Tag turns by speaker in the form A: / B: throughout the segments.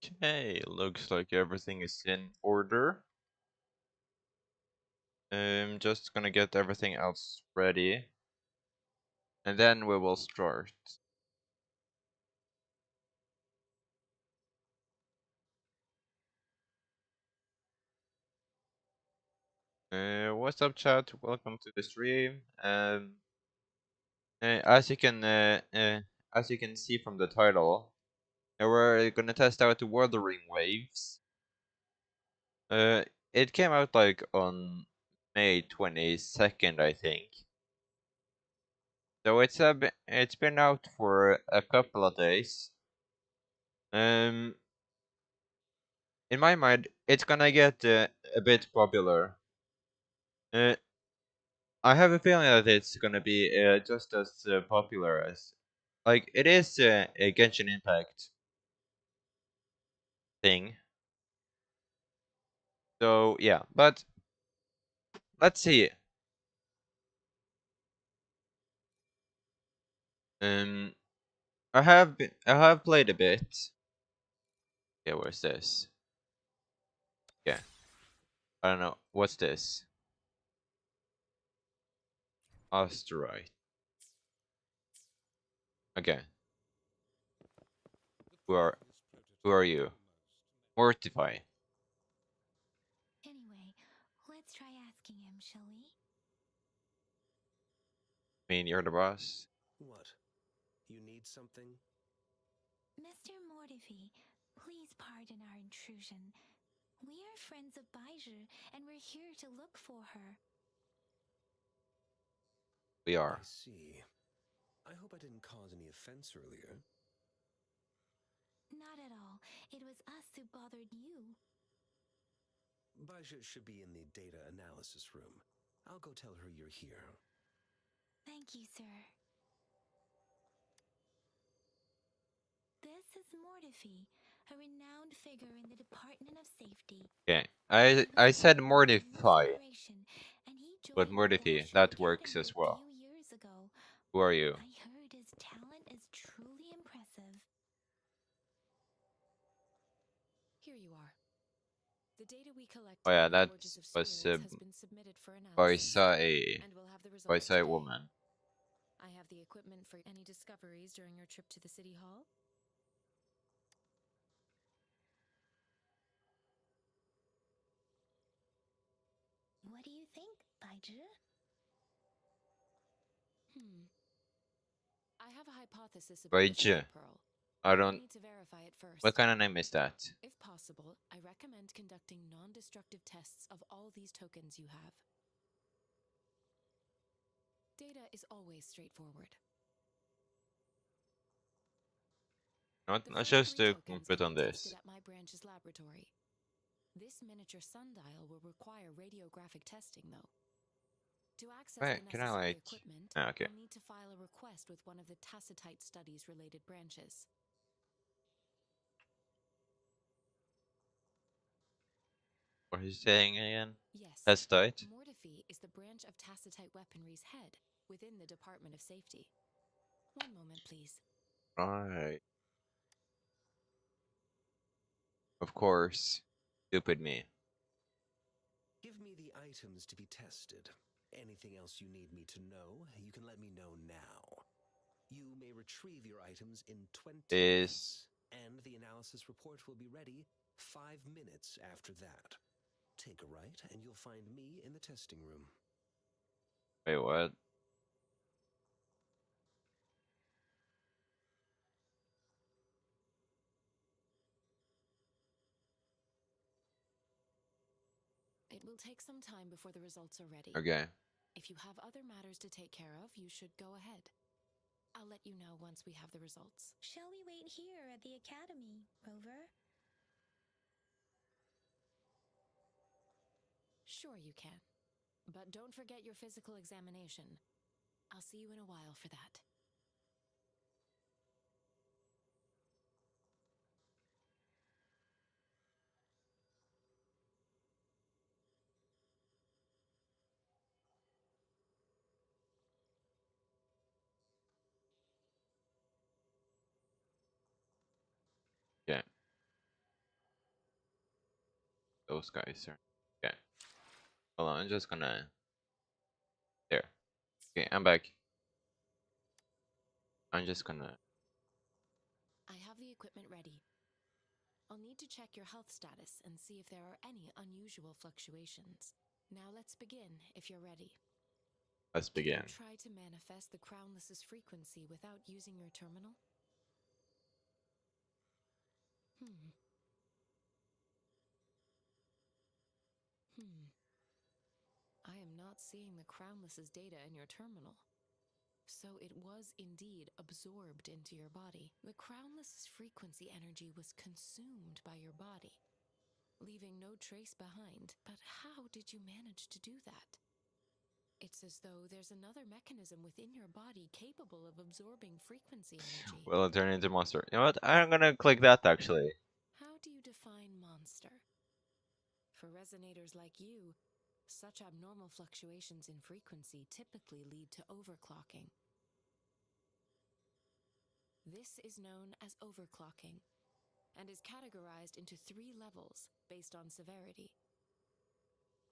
A: Okay, looks like everything is in order. I'm just gonna get everything else ready, and then we will start. What's up, chat? Welcome to the stream. As you can see from the title, we're gonna test out the wuthering waves. It came out like on May 22nd, I think. So it's been out for a couple of days. Um, in my mind, it's gonna get a bit popular. Uh, I have a feeling that it's gonna be just as popular as, like, it is a Genshin Impact thing. So yeah, but let's see. Um, I have played a bit. Okay, where's this? Yeah, I don't know. What's this? Asteroid. Okay, who are who are you? Mortify.
B: Anyway, let's try asking him, shall we?
A: I mean, you're the boss.
C: What? You need something?
B: Mr. Mortifi, please pardon our intrusion. We are friends of Baiju, and we're here to look for her.
A: We
C: I
A: are.
C: see. I hope I didn't cause any offense earlier.
B: Not at all. It was us who bothered you.
C: Baja should be in the data analysis room. I'll go tell her you're here.
B: Thank you, sir. This is Mortifi, a renowned figure in the Department of Safety.
A: Okay,
B: He was
A: I said
B: born in the New
A: Mortify,
B: Federation, and he
A: but
B: joined the
A: Mortify
B: Baiju
A: that works
B: Academy
A: as
B: a
A: well.
B: few years ago.
A: Who are you?
B: I heard his talent is truly impressive.
D: Here you are. The data we
A: Oh
D: collected
A: yeah,
D: in the
A: that
D: Forges of
A: was
D: Spirits has been submitted for
A: by
D: analysis,
A: Sai
D: and we'll have the
A: by
D: results
A: Sai
D: today.
A: woman.
D: I have the equipment for any discoveries during your trip to the City Hall.
B: What do you think, Baiju?
D: I have a hypothesis about
A: By
D: the Shadow
A: J.
D: Pearl,
A: I
D: but I
A: don't.
D: need to verify it first.
A: What kind of name is that?
D: If possible, I recommend conducting non-destructive tests of all these tokens you have. Data is always straightforward. The
A: Not
D: first
A: just
D: 3
A: to
D: tokens
A: put
D: can
A: on
D: be tested
A: this.
D: at my branch's laboratory. This miniature sundial will require radiographic testing, though. To access the
A: Wait, can I
D: necessary
A: like?
D: equipment,
A: Ah, okay.
D: you'll need to file a request with one of the Tacitite Studies related branches.
A: What is he saying again?
D: Yes,
A: That's tight.
D: Mortifi is the branch of Tacitite Weaponry's head within the Department of Safety. One moment, please.
A: Right. Of course. Stupid me.
C: Give me the items to be tested. Anything else you need me to know, you can let me know now. You may retrieve your items in 20
A: Is
C: minutes, and the analysis report will be ready 5 minutes after that. Take a right, and you'll find me in the testing room.
A: wait what?
D: It will take some time before the results are ready.
A: Okay.
D: If you have other matters to take care of, you should go ahead. I'll let you know once we have the results.
B: Shall we wait here at the academy, Rover?
D: Sure, you can. But don't forget your physical examination. I'll see you in a while for that.
A: Okay. those guys are. Okay. Hold on, I'm just gonna. There. Okay, I'm back. I'm just gonna.
D: I have the equipment ready. I'll need to check your health status and see if there are any unusual fluctuations. Now let's begin, if you're ready.
A: Let's
D: Can
A: begin.
D: you try to manifest the Crownless's frequency without using your terminal? Hmm. I am not seeing the Crownless's data in your terminal. So it was indeed absorbed into your body. The Crownless's frequency energy was consumed by your body, leaving no trace behind. But how did you manage to do that? It's as though there's another mechanism within your body capable of absorbing frequency energy.
A: Will it turn into monster? You know what? I'm gonna click that actually.
D: How do you define monster? For resonators like you, such abnormal fluctuations in frequency typically lead to overclocking. This is known as overclocking and is categorized into 3 levels based on severity.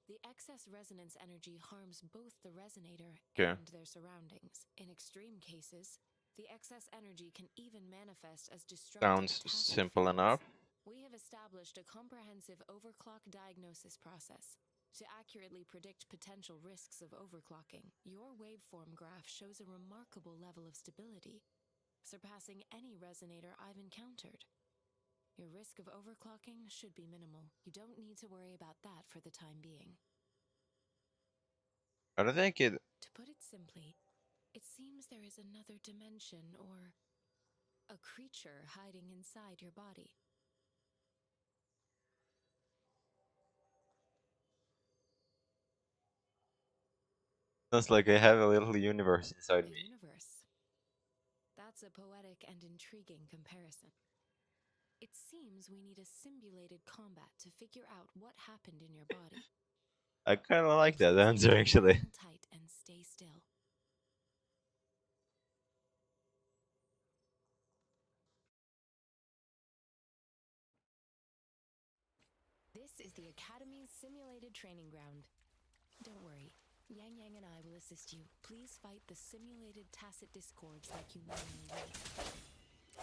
D: The excess resonance energy harms both the resonator
A: Okay.
D: and their surroundings. In extreme cases, the excess energy can even manifest as destructive
A: Sounds
D: tacit
A: simple
D: fields.
A: enough.
D: We have established a comprehensive overclock diagnosis process to accurately predict potential risks of overclocking. Your waveform graph shows a remarkable level of stability, surpassing any resonator I've encountered. Your risk of overclocking should be minimal. You don't need to worry about that for the time being.
A: I don't think it.
D: To put it simply, it seems there is another dimension or a creature hiding inside your body.
A: Sounds like I have a little universe inside
D: A
A: me.
D: universe. That's a poetic and intriguing comparison. It seems we need a simulated combat to figure out what happened in your body.
A: I kind of like that
D: Please
A: answer
D: hold
A: actually.
D: on tight and stay still. This is the Academy's simulated training ground. Don't worry, Yang Yang and I will assist you. Please fight the simulated tacit discords like you normally would.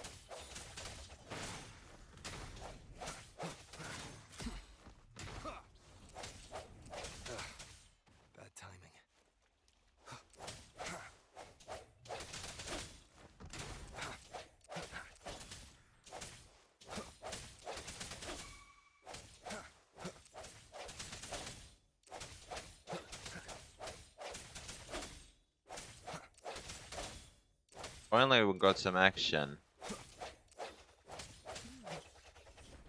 C: Bad timing.
A: Finally, we got some action.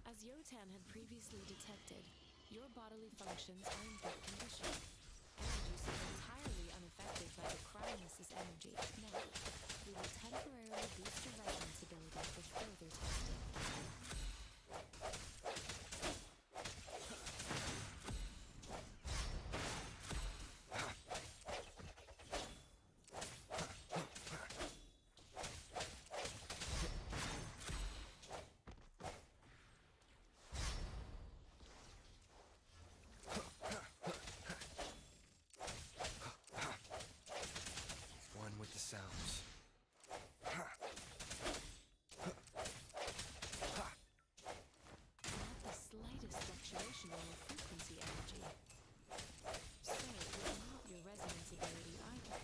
D: As Yotan had previously detected, your bodily functions are in good condition. Energy seems entirely unaffected by the Crownless's energy. Now, we will temporarily boost your resonance ability for further testing.
C: One with the sounds.
D: Not the slightest fluctuation in your frequency energy. So, it was not your resonance ability either.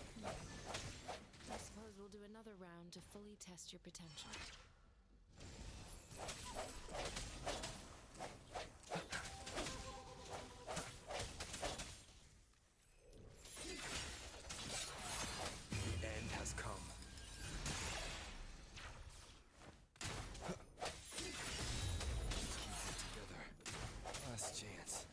D: I suppose we'll do another round to fully test your potential.
C: The end has come. Keep it together. Last chance.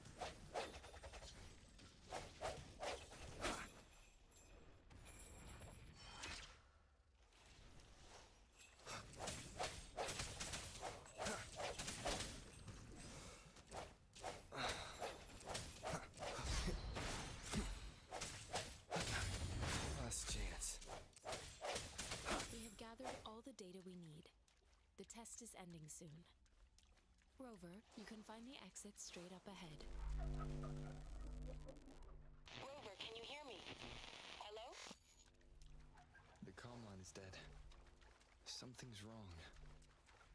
C: Last chance.
D: We have gathered all the data we need. The test is ending soon. Rover, you can find the exit straight up ahead.
E: Rover, can you hear me? Hello?
F: The comm line is dead. Something's wrong.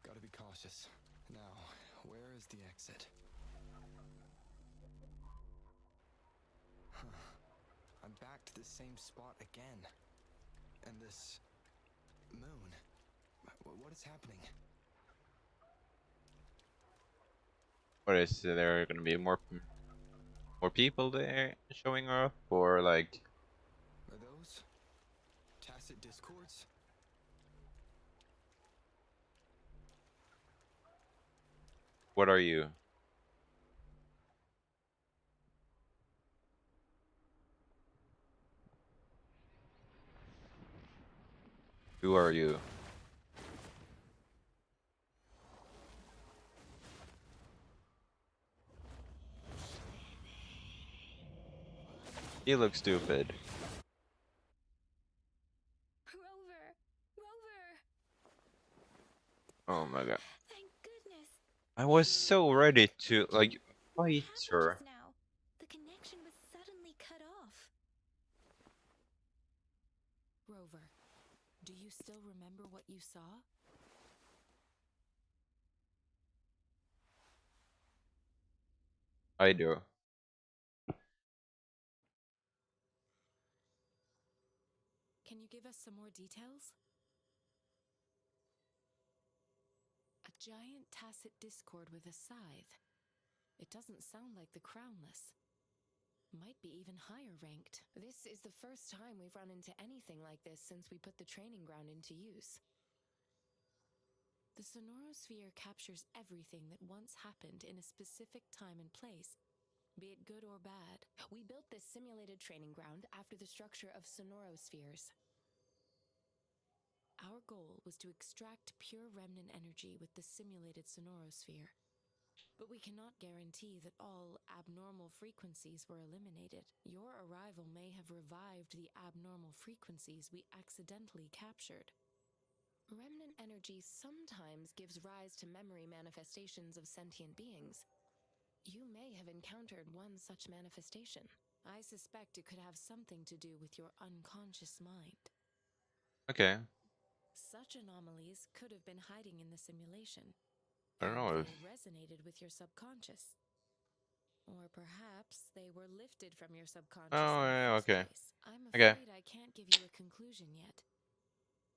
F: Gotta be cautious. Now, where is the exit? Huh. I'm back to the same spot again. And this moon. What is happening?
A: What is there gonna be more people there showing up, or like?
F: Are those tacit discords?
A: What are you? Who are you? He looks stupid.
B: Rover! Rover!
A: Oh my god.
B: Thank goodness.
A: I was so ready to like
B: What
A: fight
B: happened
A: her.
B: just now? The connection was suddenly cut off.
D: Rover, do you still remember what you saw?
A: I do.
D: Can you give us some more details? A giant tacit discord with a scythe. It doesn't sound like the crownless. Might be even higher ranked. This is the first time we've run into anything like this since we put the training ground into use. The sonorosphere captures everything that once happened in a specific time and place, be it good or bad. We built this simulated training ground after the structure of sonorospheres. Our goal was to extract pure remnant energy with the simulated sonorosphere. But we cannot guarantee that all abnormal frequencies were eliminated. Your arrival may have revived the abnormal frequencies we accidentally captured. Remnant energy sometimes gives rise to memory manifestations of sentient beings. You may have encountered one such manifestation. I suspect it could have something to do with your unconscious mind.
A: Okay.
D: Such anomalies could have been hiding in the simulation,
A: I don't
D: and
A: know if
D: they resonated with your subconscious. Or perhaps they were lifted from your subconscious
A: Oh
D: in the
A: yeah,
D: first
A: okay.
D: place. I'm
A: Okay.
D: afraid I can't give you a conclusion yet.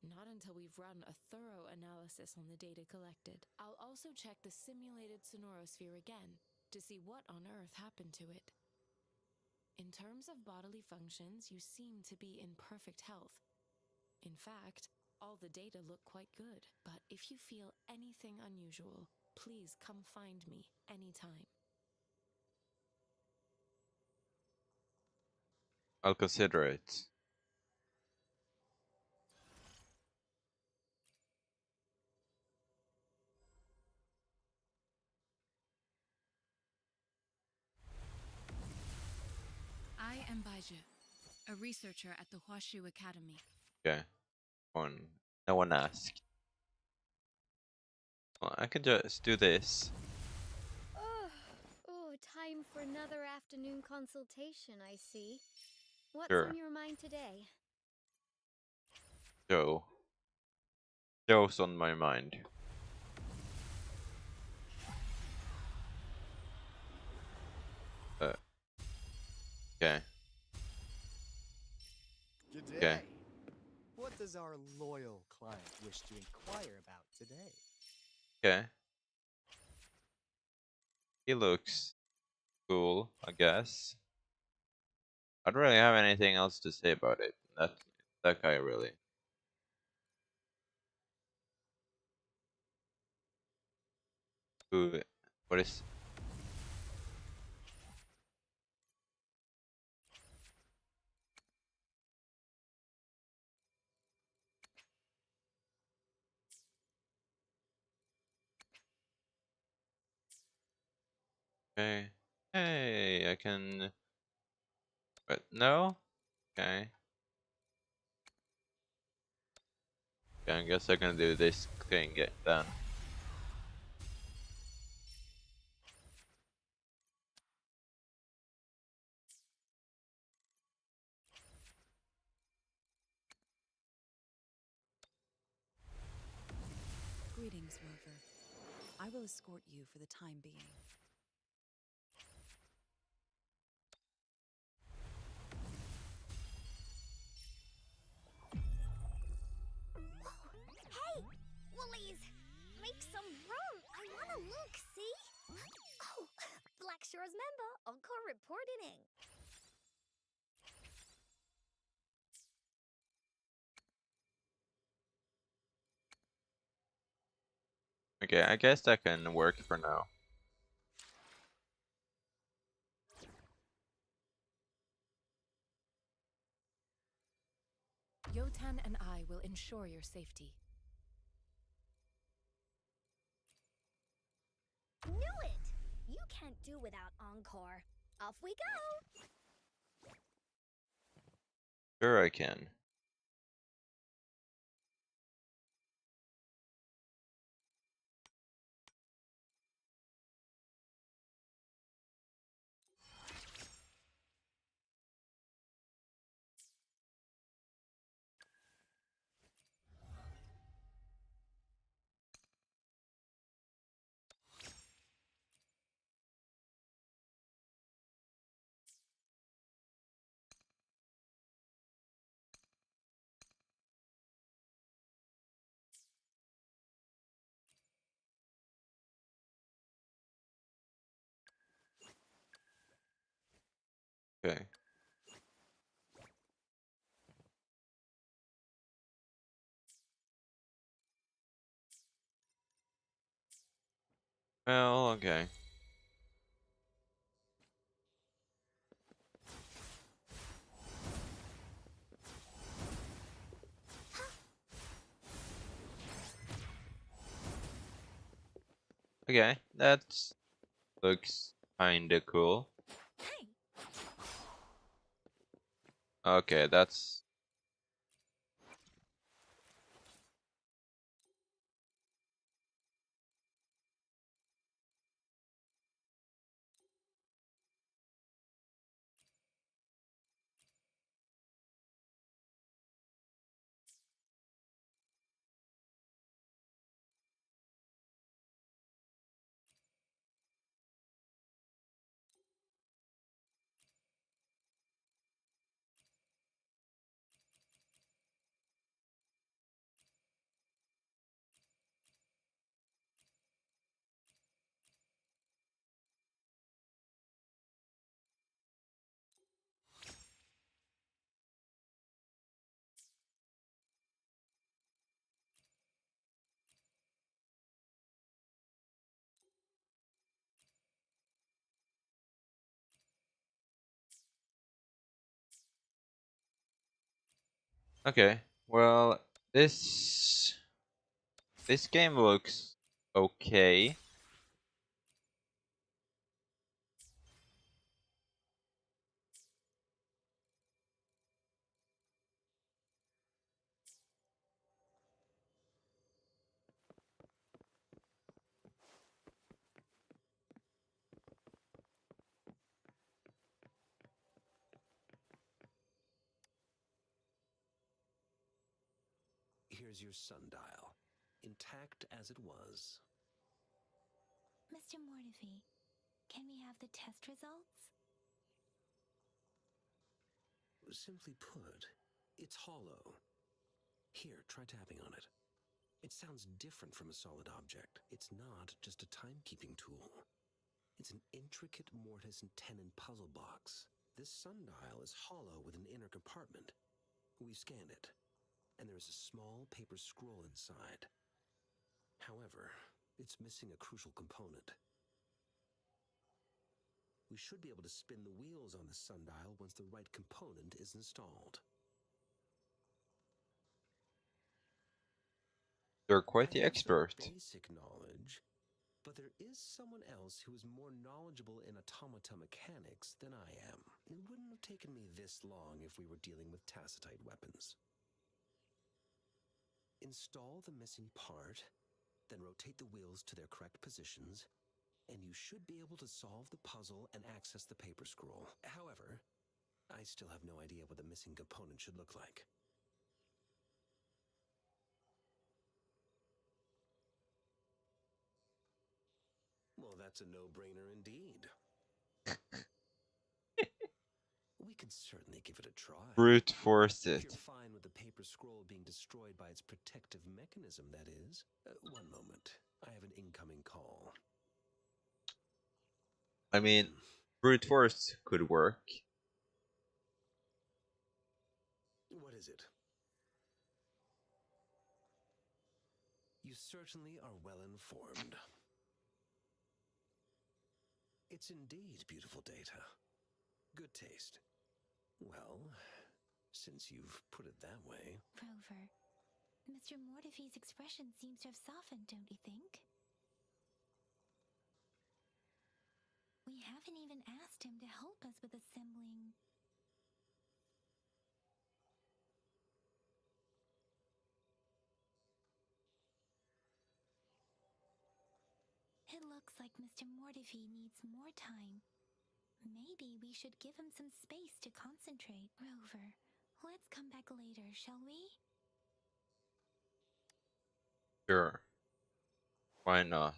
D: Not until we've run a thorough analysis on the data collected. I'll also check the simulated sonorosphere again to see what on earth happened to it. In terms of bodily functions, you seem to be in perfect health. In fact, all the data look quite good. But if you feel anything unusual, please come find me anytime.
A: I'll consider it.
D: I am Baiju, a researcher at the Huashu Academy.
A: Okay. No one asked. Well, I could just do this.
G: Oh, time for another afternoon consultation, I see. What's
A: Sure.
G: on your mind today?
A: Joe. Joe's on my mind. Okay.
H: Good
A: Okay.
H: day. What does our loyal client wish to inquire about today?
A: Okay. He looks cool, I guess. I don't really have anything else to say about it. That guy really. Who? What is? Okay. Hey, I can. But no. Okay. Okay, I guess I can do this thing then.
I: Miss Rover. I will escort you for the time being.
G: Hey! Woolies! Make some room! I wanna look, see? Oh, Black Shore's member, Encore reporting in.
A: Okay, I guess that can work for now.
D: Yotan and I will ensure your safety.
G: Knew it! You can't do without Encore. Off we go!
A: Sure I can. Okay. Well, okay. Okay, that looks kinda cool.
B: Hey,
A: Okay, that's... Okay, well, this game looks okay.
C: Here's your sundial, intact as it was.
B: Mr. Mortefi, can we have the test results?
C: Simply put, it's hollow. Here, try tapping on it. It sounds different from a solid object. It's not just a timekeeping tool. It's an intricate mortise and tenon puzzle box. This sundial is hollow with an inner compartment. We've scanned it, and there is a small paper scroll inside. However, it's missing a crucial component. We should be able to spin the wheels on the sundial once the right component is installed.
A: You're quite
C: I
A: the
C: have some
A: expert.
C: basic knowledge, but there is someone else who is more knowledgeable in automata mechanics than I am. It wouldn't have taken me this long if we were dealing with tacitite weapons. Install the missing part, then rotate the wheels to their correct positions, and you should be able to solve the puzzle and access the paper scroll. However, I still have no idea what the missing component should look like. Well, that's a no-brainer indeed. We could certainly give it a try.
A: Brute force
C: If
A: it.
C: you're fine with the paper scroll being destroyed by its protective mechanism, that is. One moment. I have an incoming call.
A: I mean, brute force could work.
C: What is it? You certainly are well informed. It's indeed beautiful data. Good taste. Well, since you've put it that way...
B: Rover, Mr. Mortifee's expression seems to have softened, don't you think? We haven't even asked him to help us with assembling... It looks like Mr. Mortifee needs more time. Maybe we should give him some space to concentrate. Rover, let's come back later, shall we?
A: Sure. Why not?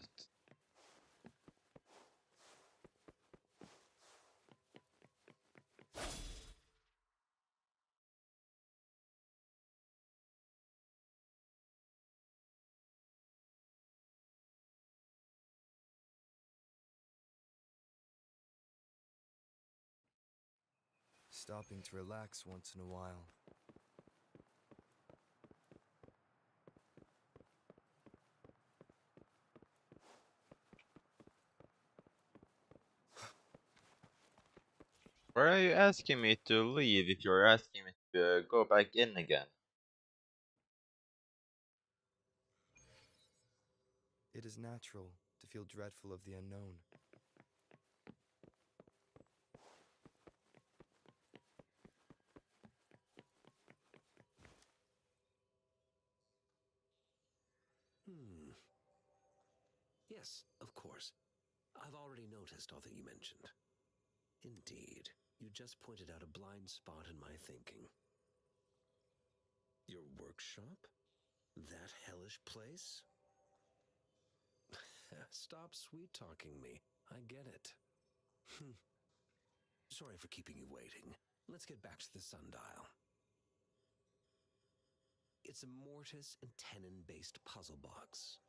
F: Stopping to relax once in a while.
A: Why are you asking me to leave if you're asking me to go back in again?
F: It is natural to feel dreadful of the unknown.
C: Yes, of course. I've already noticed all that you mentioned. Indeed, you just pointed out a blind spot in my thinking. Your workshop? That hellish place? Stop sweet-talking me. I get it. Sorry for keeping you waiting. Let's get back to the sundial. It's a mortise and tenon-based puzzle box.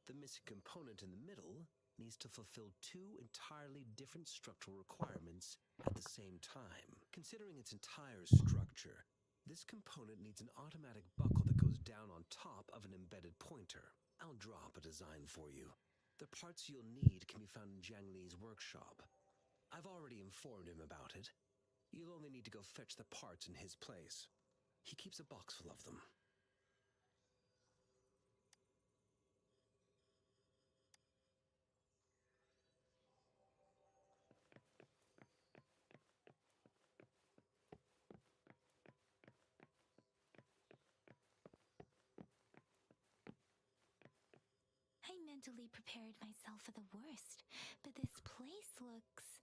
C: The missing component in the middle needs to fulfill two entirely different structural requirements at the same time. Considering its entire structure, this component needs an automatic buckle that goes down on top of an embedded pointer. I'll draw up a design for you. The parts you'll need can be found in Jiang Li's workshop. I've already informed him about it. You'll only need to go fetch the parts in his place. He keeps a box full of them.
B: I mentally prepared myself for the worst, but this place looks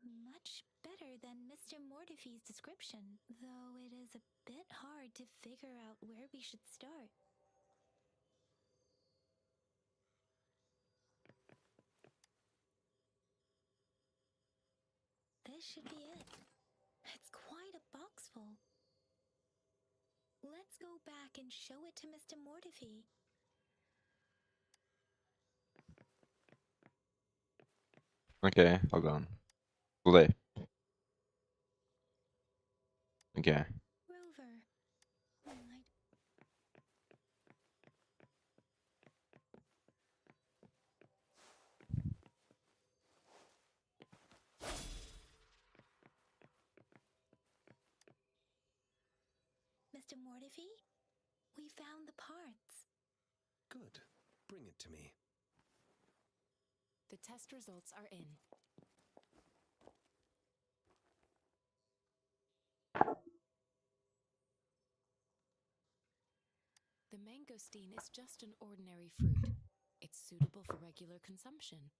B: much better than Mr. Mortifee's description, though it is a bit hard to figure out where we should start. This should be it. It's quite a box full. Let's go back and show it to Mr. Mortifee.
A: Okay, hold on. Flip. Okay.
B: Rover, Mr. Mortifee, we found the parts.
C: Good. Bring it to me.
D: The test results are in. The mangosteen is just an ordinary fruit. It's suitable for regular consumption.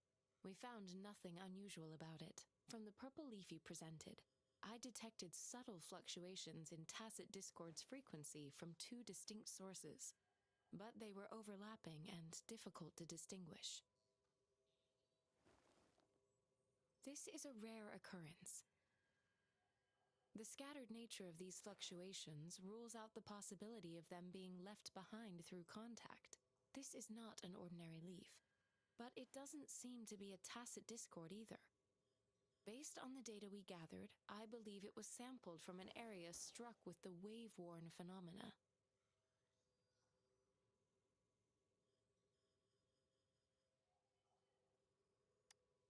D: We found nothing unusual about it. From the purple leaf you presented, I detected subtle fluctuations in tacit discord's frequency from two distinct sources, but they were overlapping and difficult to distinguish. This is a rare occurrence. The scattered nature of these fluctuations rules out the possibility of them being left behind through contact. This is not an ordinary leaf, but it doesn't seem to be a tacit discord either. Based on the data we gathered, I believe it was sampled from an area struck with the wave-worn phenomena.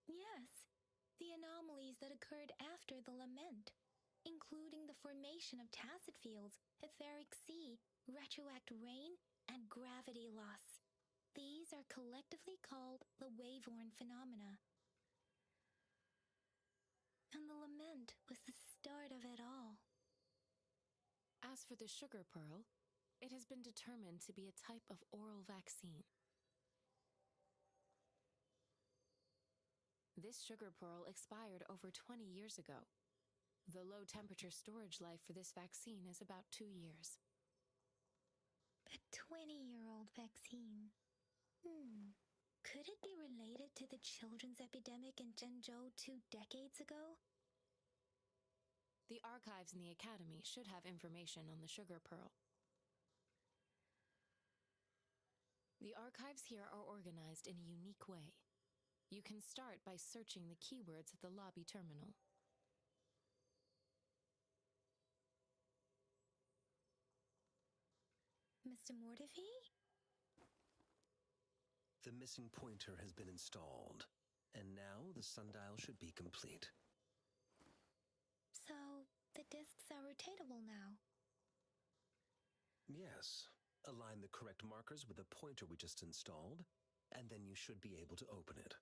B: Yes, the anomalies that occurred after the lament, including the formation of tacit fields, etheric sea, retroact rain, and gravity loss. These are collectively called the wave-worn phenomena. And the lament was the start of it all.
D: As for the sugar pearl, it has been determined to be a type of oral vaccine. This sugar pearl expired over 20 years ago. The low-temperature storage life for this vaccine is about 2 years.
B: A 20-year-old vaccine. Could it be related to the children's epidemic in Zhengzhou 2 decades ago?
D: The archives in the Academy should have information on the sugar pearl. The archives here are organized in a unique way. You can start by searching the keywords at the lobby terminal.
B: Mr. Mortefi?
C: The missing pointer has been installed, and now the sundial should be complete.
B: So, the discs are rotatable now.
C: Yes. Align the correct markers with the pointer we just installed, and then you should be able to open it.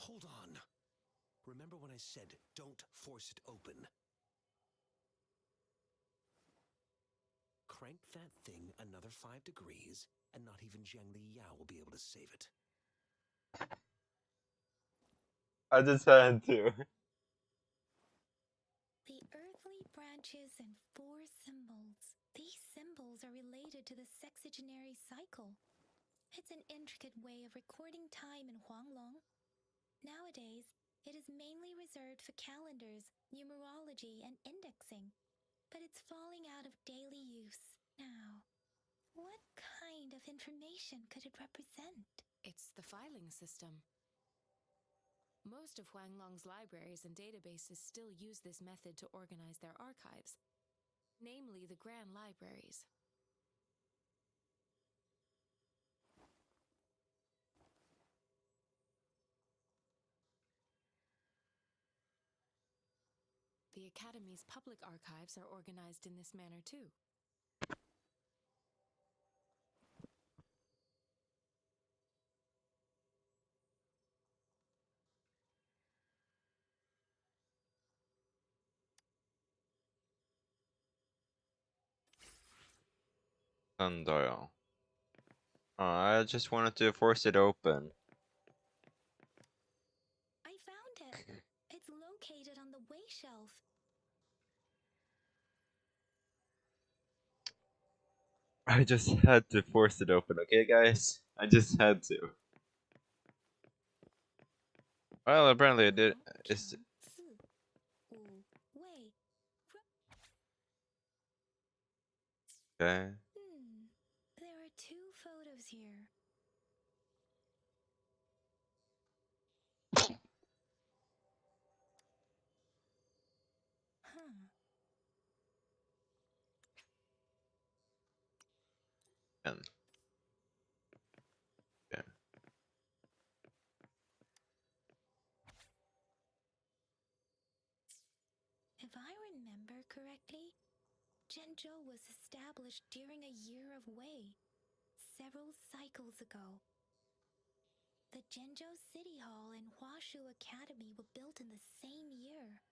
C: Hold on. Remember when I said don't force it open? Crank that thing another 5 degrees, and not even Zhangli Yao will be able to save it.
A: I just had to.
B: The earthly branches and 4 symbols. These symbols are related to the sexagenary cycle. It's an intricate way of recording time in Huanglong. Nowadays, it is mainly reserved for calendars, numerology, and indexing, but it's falling out of daily use now. What kind of information could it represent?
D: It's the filing system. Most of Huanglong's libraries and databases still use this method to organize their archives, namely the Grand Libraries. The Academy's public archives are organized in this manner too.
A: Sundial. Oh, I just wanted to force it open.
B: I found it. It's located on the way shelf.
A: I just had to force it open, okay, guys? I just had to. Well, apparently it did. It's okay.
B: There are 2 photos here. Huh.
A: And yeah.
B: If I remember correctly, Zhengzhou was established during a year of Wei, several cycles ago. The Zhengzhou City Hall and Huashu Academy were built in the same year.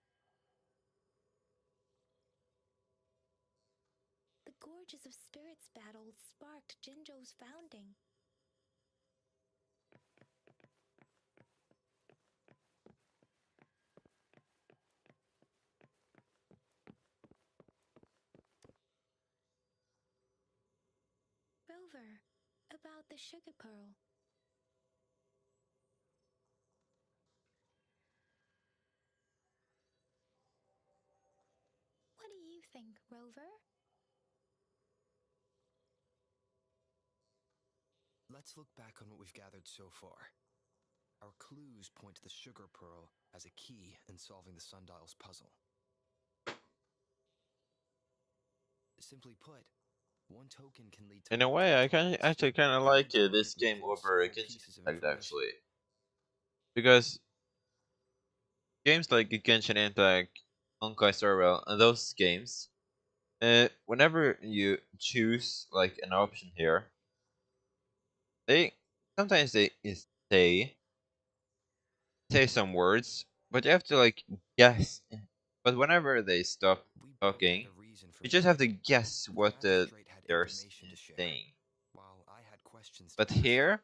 B: The Gorges of Spirits battle sparked Zhengzhou's founding. Rover, about the sugar pearl. What do you think, Rover?
F: Let's look back on what we've gathered so far. Our clues point to the sugar pearl as a key in solving the sundial's puzzle. Simply put, one token can lead to
A: In a
F: multiple
A: way, I
F: tokens,
A: actually kind of
F: and one
A: like
F: token
A: this
F: may
A: game
F: hold
A: over
F: several
A: Genshin
F: pieces of
A: Impact
F: information.
A: actually, because games like Genshin Impact, Honkai Star Rail, and those games, whenever you choose like an option here, they sometimes they say say some words, but you have to like guess. But whenever they stop
F: We both had
A: talking,
F: a reason for
A: you just have to
F: waiting.
A: guess
F: The
A: what
F: magistrate had
A: they're
F: information to share,
A: saying.
F: while I had questions to
A: But
F: ask.
A: here,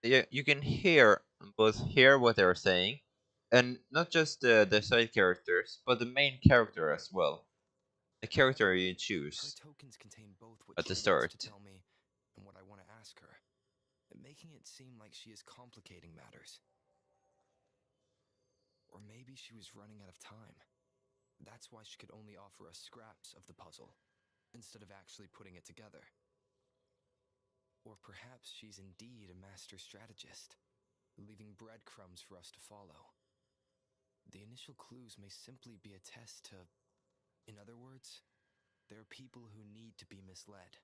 A: you can hear what they're saying, and not just the side characters, but the main character as well, the character
F: However,
A: you
F: her
A: choose
F: tokens contain both what
A: at
F: she
A: the
F: wants to
A: start.
F: tell me and what I want to ask her, making it seem like she is complicating matters. Or maybe she was running out of time. That's why she could only offer us scraps of the puzzle, instead of actually putting it together. Or perhaps she's indeed a master strategist, leaving breadcrumbs for us to follow. The initial clues may simply be a test to... In other words, there are people who need to be misled,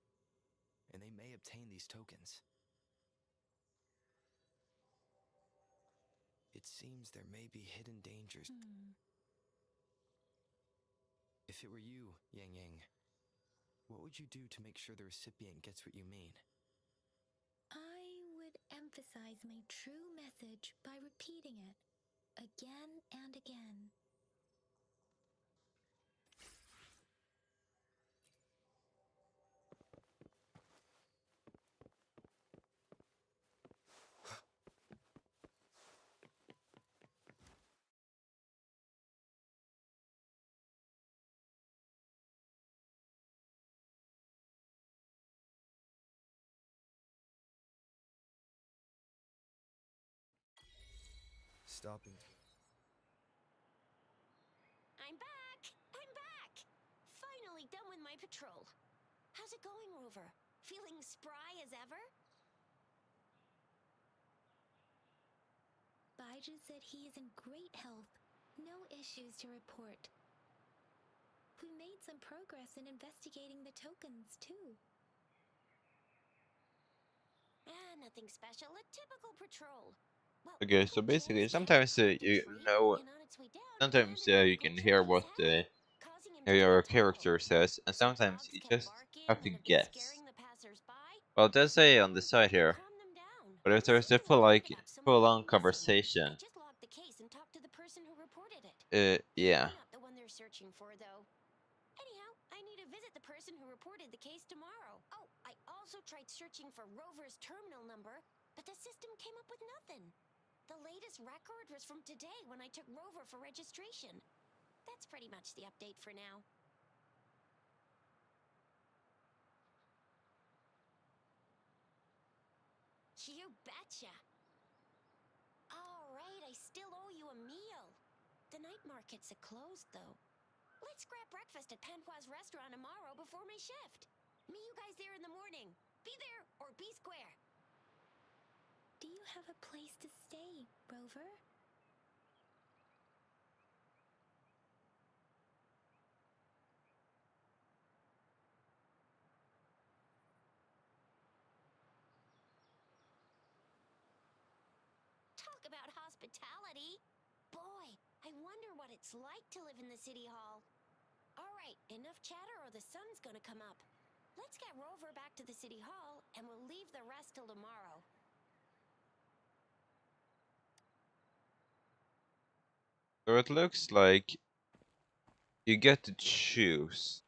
F: and they may obtain these tokens. It seems there may be hidden dangers. If it were you, Yang Yang, what would you do to make sure the recipient gets what you mean?
B: I would emphasize my true message by repeating it again and again.
F: Stopping.
G: I'm back! I'm back! Finally done with my patrol. How's it going, Rover? Feeling spry as ever?
B: Baiju said he is in great health. No issues to report. We made some progress in investigating the tokens, too.
G: Nothing special. A typical patrol. Well,
A: Okay, so
G: Uncle
A: basically,
G: Joe's
A: sometimes
G: collected
A: you
G: train
A: know,
G: and on its way down,
A: sometimes
G: landed on
A: you
G: Uncle
A: can hear
G: Chunky's
A: what
G: head, causing him to take a
A: your
G: tumble.
A: character says, and
G: Some
A: sometimes
G: dogs
A: you
G: kept
A: just
G: barking
A: have to
G: and have been
A: guess.
G: scaring the passersby.
A: Well, it does
G: So
A: say on the
G: I
A: side
G: had to
A: here,
G: calm them down.
A: but if
G: The
A: there's a
G: system reported up someone
A: full
G: going
A: on
G: missing. I
A: conversation,
G: just logged the case and talked to the person who reported it.
A: yeah.
G: Not the one they're searching for, though. Anyhow, I need to visit the person who reported the case tomorrow. Oh, I also tried searching for Rover's terminal number, but the system came up with nothing. The latest record was from today when I took Rover for registration. That's pretty much the update for now. You betcha. All right, I still owe you a meal. The night markets are closed, though. Let's grab breakfast at Panhua's restaurant tomorrow before my shift. Meet you guys there in the morning. Be there or be square.
B: Do you have a place to stay, Rover?
G: Talk about hospitality. Boy, I wonder what it's like to live in the city hall. All right, enough chatter or the sun's gonna come up. Let's get Rover back to the city hall and we'll leave the rest till tomorrow.
A: So it looks like you get to choose.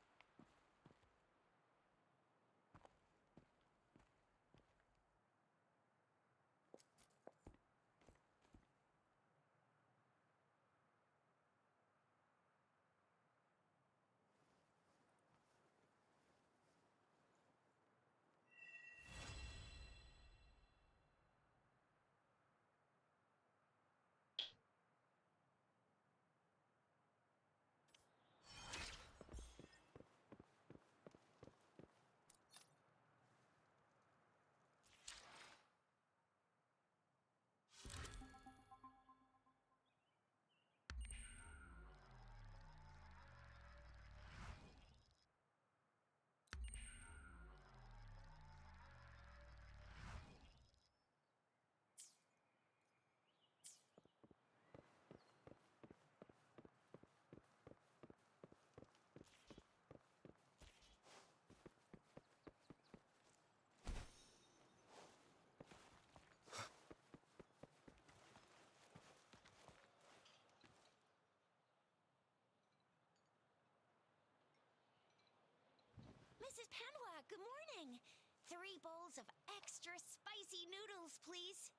G: Mrs. Panwa, good morning. 3 bowls of extra spicy noodles, please.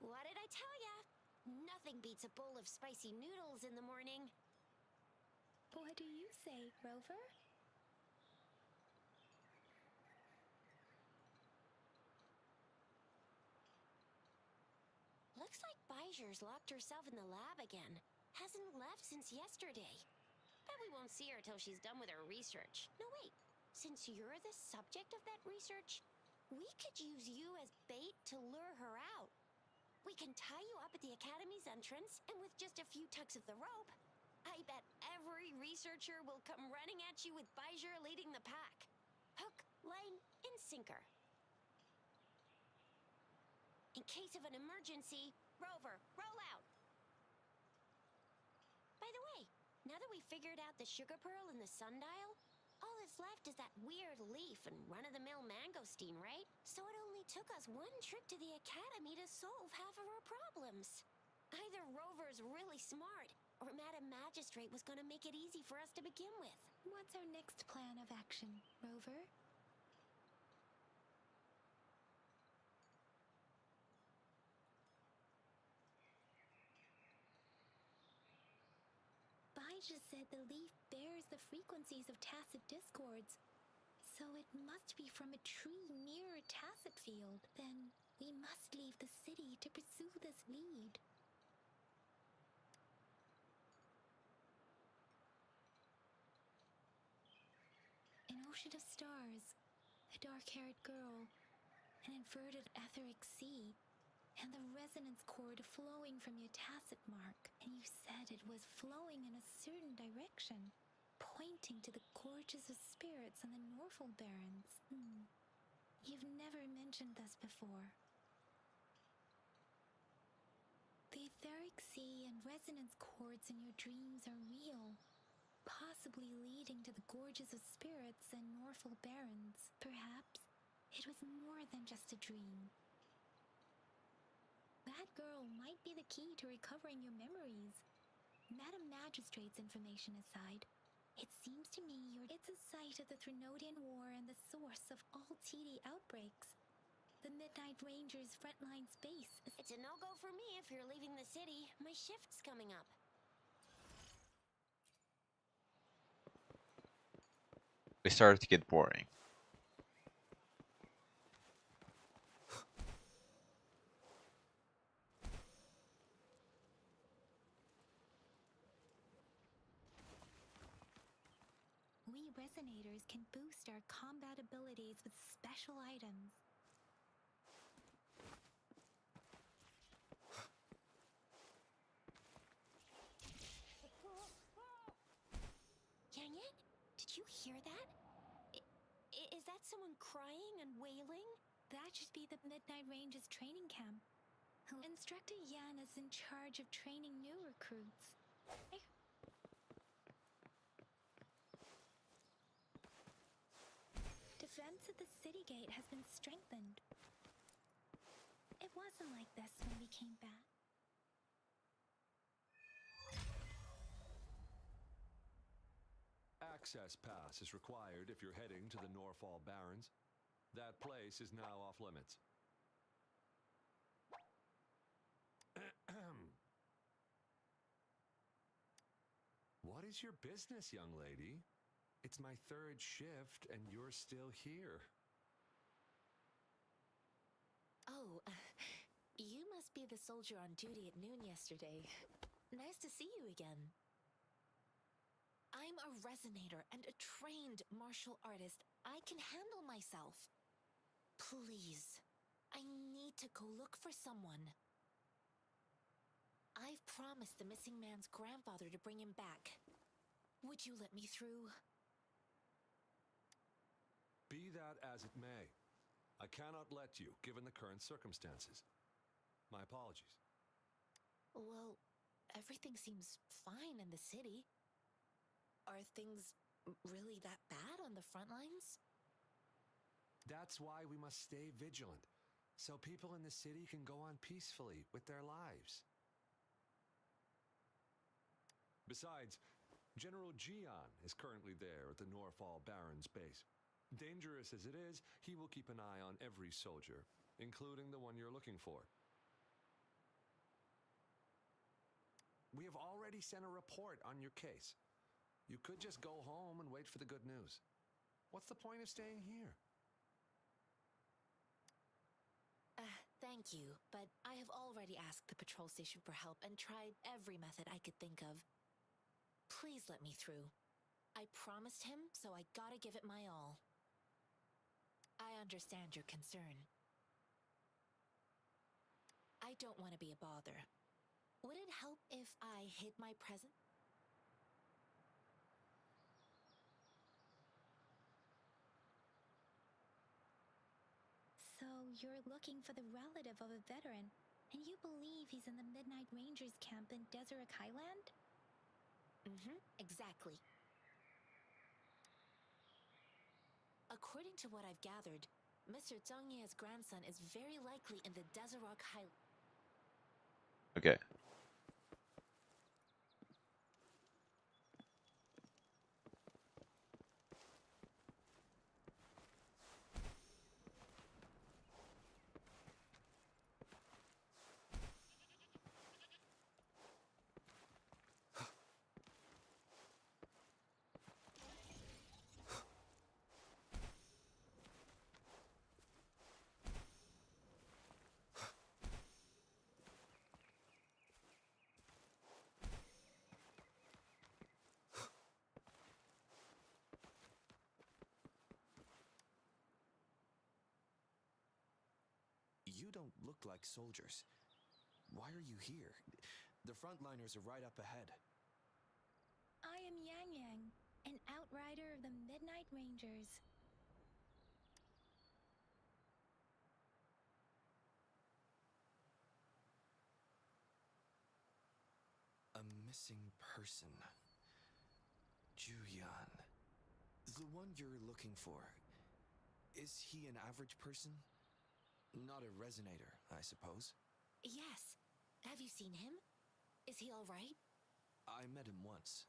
G: What did I tell ya? Nothing beats a bowl of spicy noodles in the morning.
B: What do you say, Rover?
G: Looks like Bijur's locked herself in the lab again. Hasn't left since yesterday. Bet we won't see her till she's done with her research. No, wait. Since you're the subject of that research, we could use you as bait to lure her out. We can tie you up at the Academy's entrance, and with just a few tugs of the rope, I bet every researcher will come running at you with Bijur leading the pack. Hook, line, and sinker. In case of an emergency, Rover, roll out. By the way, now that we figured out the sugar pearl and the sundial, all that's left is that weird leaf and run-of-the-mill mangosteen, right? So it only took us 1 trip to the Academy to solve half of our problems. Either Rover's really smart, or Madam Magistrate was gonna make it easy for us to begin with.
B: What's our next plan of action, Rover? Bijah said the leaf bears the frequencies of tacit discords, so it must be from a tree near a tacit field. Then we must leave the city to pursue this lead. An ocean of stars, a dark-haired girl, an inverted etheric sea, and the resonance cord flowing from your tacit mark. And you said it was flowing in a certain direction, pointing to the gorges of spirits and the Norfolk Barrens. You've never mentioned this before. The etheric sea and resonance cords in your dreams are real, possibly leading to the gorges of spirits and Norfolk Barrens. Perhaps it was more than just a dream. That girl might be the key to recovering your memories. Madam Magistrate's information aside, it seems to me it's a site of the Threnodian War and the source of all TD outbreaks. The Midnight Rangers' frontline space is...
G: It's a no-go for me if you're leaving the city. My shift's coming up.
A: We started to get boring.
B: We resonators can boost our combat abilities with special items.
G: Yang Yang, did you hear that? Is that someone crying and wailing?
B: That should be the Midnight Rangers training camp. Instructor Yan is in charge of training new recruits. Defense at the city gate has been strengthened. It wasn't like this when we came back.
J: Access pass is required if you're heading to the Norfolk Barrens. That place is now off limits. What is your business, young lady? It's my 3rd shift and you're still here.
D: Oh, you must be the soldier on duty at noon yesterday. Nice to see you again. I'm a resonator and a trained martial artist. I can handle myself. Please, I need to go look for someone. I've promised the missing man's grandfather to bring him back. Would you let me through?
J: Be that as it may, I cannot let you, given the current circumstances. My apologies.
D: Well, everything seems fine in the city. Are things really that bad on the front lines?
J: That's why we must stay vigilant. so people in the city can go on peacefully with their lives. Besides, General Gian is currently there at the Norfall Baron's base. Dangerous as it is, he will keep an eye on every soldier, including the one you're looking for. We have already sent a report on your case. You could just go home and wait for the good news. What's the point of staying here?
D: Thank you, but I have already asked the patrol station for help and tried every method I could think of. Please let me through. I promised him, so I gotta give it my all. I understand your concern. I don't want to be a bother. Would it help if I hid my presence?
B: So you're looking for the relative of a veteran, and you believe he's in the Midnight Rangers camp in Deseret Highland?
D: Exactly. According to what I've gathered, Mr. Zhang Ye's grandson is very likely in the Deseret Highland.
A: Okay.
F: You don't look like soldiers. Why are you here? The frontliners are right up ahead.
B: I am Yang Yang, an outrider of the Midnight Rangers.
F: A missing person. Juyan. The one you're looking for. Is he an average person? Not a resonator, I suppose.
D: Yes. Have you seen him? Is he all right?
F: I met him once.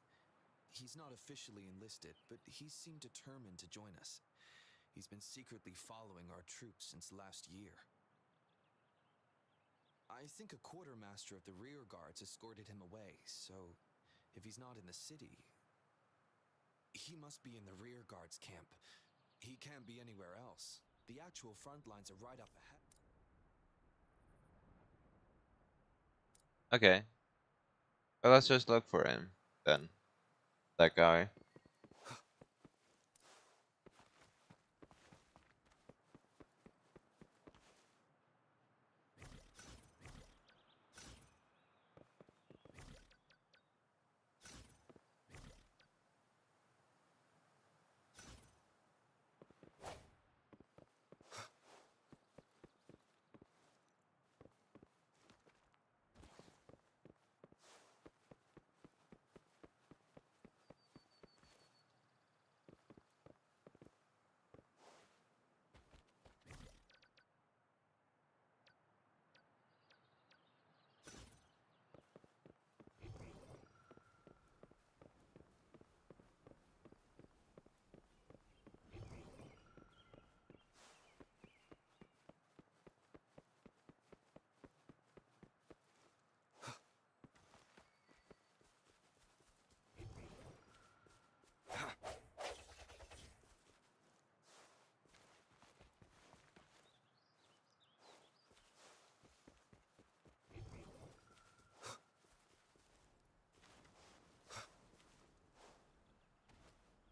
F: He's not officially enlisted, but he seemed determined to join us. He's been secretly following our troops since last year. I think a quartermaster of the rear guards escorted him away, so if he's not in the city, he must be in the rear guards camp. He can't be anywhere else. The actual front lines are right up ahead.
A: Okay. Well, let's just look for him then. That guy.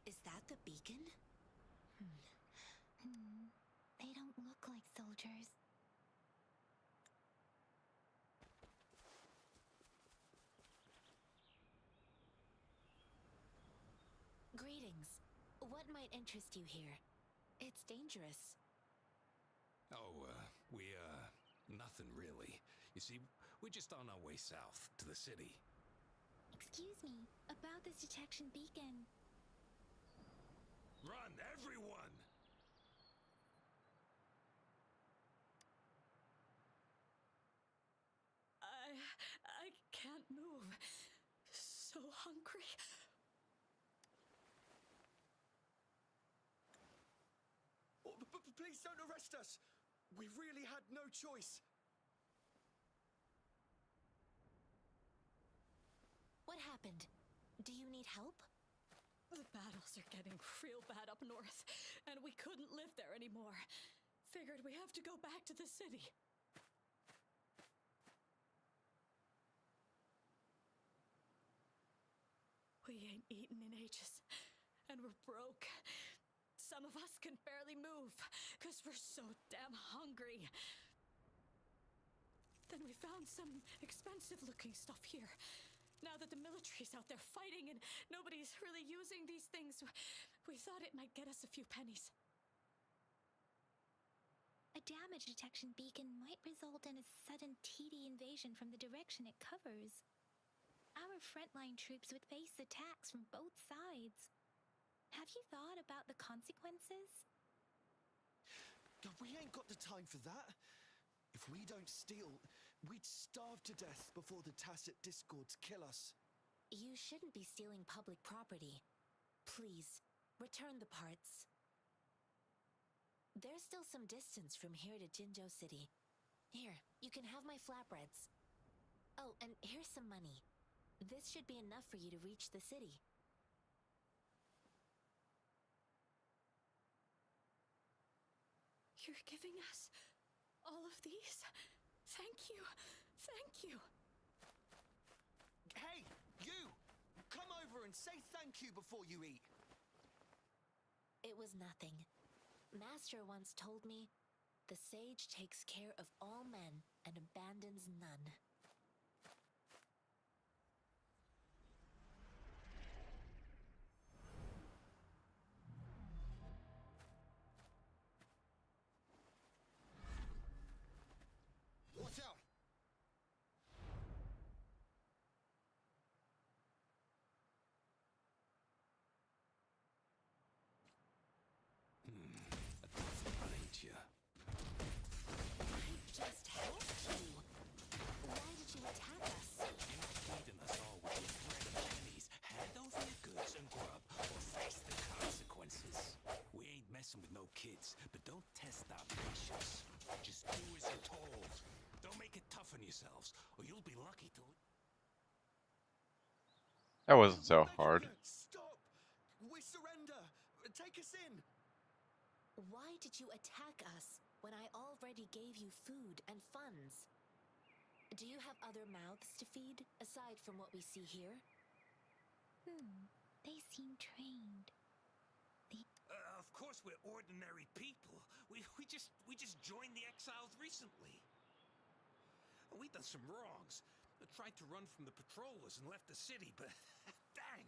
D: Is that the beacon?
B: They don't look like soldiers.
D: Greetings. What might interest you here? It's dangerous.
C: Oh, nothing really. You see, we're just on our way south to the city.
B: Excuse me, about this detection beacon.
C: Run, everyone!
I: can't move. So hungry.
H: Oh, please don't arrest us. We really had no choice.
G: What happened? Do you need help?
I: The battles are getting real bad up north, and we couldn't live there anymore. Figured we have to go back to the city. We ain't eaten in ages, and we're broke. Some of us can barely move, because we're so damn hungry. Then we found some expensive-looking stuff here. Now that the military's out there fighting and nobody's really using these things, we thought it might get us a few pennies.
B: A damage detection beacon might result in a sudden TD invasion from the direction it covers. Our frontline troops would face attacks from both sides. Have you thought about the consequences?
H: We ain't got the time for that. If we don't steal, we'd starve to death before the tacit discords kill us.
G: You shouldn't be stealing public property. Please, return the parts. There's still some distance from here to Jinzhou City. Here, you can have my flatbreads. Oh, and here's some money. This should be enough for you to reach the city.
I: You're giving us all of these? Thank you. Thank you.
H: Hey, you! Come over and say thank you before you eat.
G: It was nothing. Master once told me, the sage takes care of all men and abandons none.
H: Watch out!
C: Ain't ya?
G: I just helped you. Why did you attack us?
C: Feeding us all with your bread and pennies. Hand over your goods and grub, or face the consequences. We ain't messing with no kids, but don't test our patience. Just do as you're told. Don't make it tough on yourselves, or you'll be lucky to...
A: That wasn't so hard.
H: Stop! We surrender! Take us in!
G: Why did you attack us when I already gave you food and funds? Do you have other mouths to feed, aside from what we see here?
B: They seem trained.
C: Of course we're ordinary people. We just joined the exiles recently. We done some wrongs. Tried to run from the patrollers and left the city, but dang,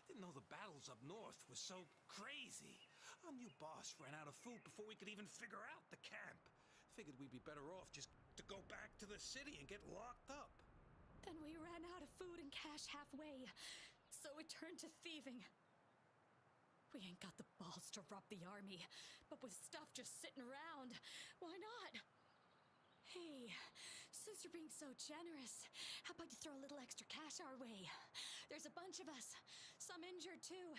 C: didn't know the battles up north were so crazy. Our new boss ran out of food before we could even figure out the camp. Figured we'd be better off just to go back to the city and get locked up.
I: Then we ran out of food and cash halfway, so we turned to thieving. We ain't got the balls to rob the army, but with stuff just sitting around, why not? Hey, since you're being so generous, how about you throw a little extra cash our way? There's a bunch of us, some injured too.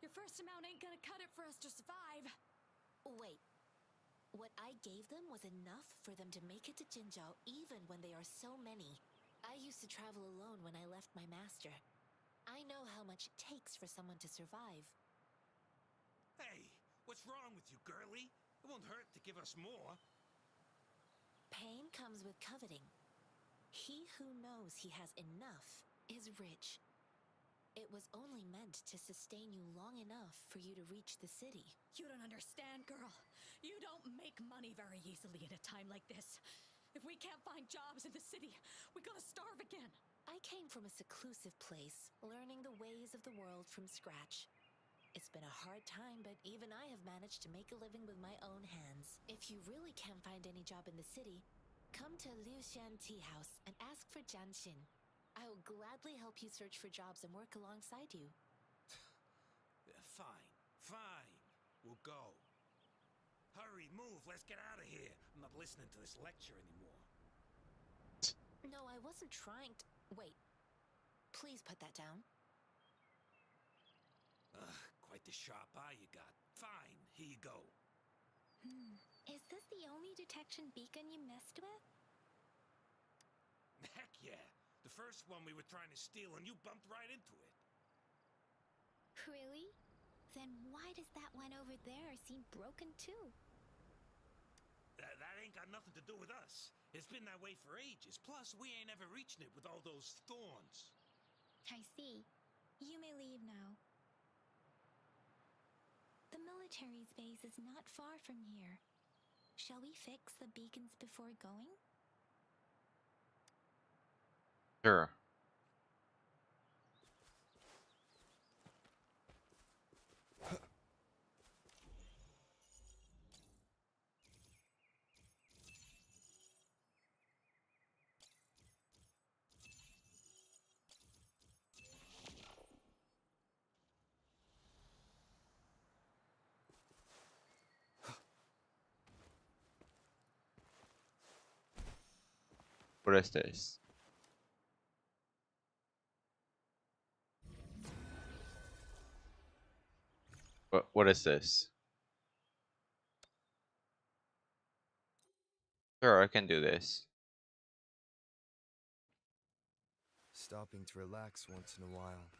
I: Your first amount ain't gonna cut it for us to survive.
G: Wait. What I gave them was enough for them to make it to Jinzhou even when they are so many. I used to travel alone when I left my master. I know how much it takes for someone to survive.
C: Hey, what's wrong with you, girlie? It won't hurt to give us more.
G: Pain comes with coveting. He who knows he has enough is rich. It was only meant to sustain you long enough for you to reach the city.
I: You don't understand, girl. You don't make money very easily in a time like this. If we can't find jobs in the city, we're gonna starve again.
G: I came from a seclusive place, learning the ways of the world from scratch. It's been a hard time, but even I have managed to make a living with my own hands. If you really can't find any job in the city, come to Liuxian Tea House and ask for Jianxin. I will gladly help you search for jobs and work alongside you.
C: Fine. We'll go. Hurry, move, let's get out of here. I'm not listening to this lecture anymore.
G: No, I wasn't trying to...
D: Wait. Please put that down.
C: Quite the sharp eye you got. Fine, here you go.
B: Is this the only detection beacon you messed with?
C: Heck yeah. The first one we were trying to steal and you bumped right into it.
B: Really? Then why does that one over there seem broken too?
C: That ain't got nothing to do with us. It's been that way for ages. Plus, we ain't ever reaching it with all those thorns.
B: I see. You may leave now. The military's base is not far from here. Shall we fix the beacons before going?
A: Sure. What is this? What is this? Sure, I can do this.
F: Stopping to relax once in a while.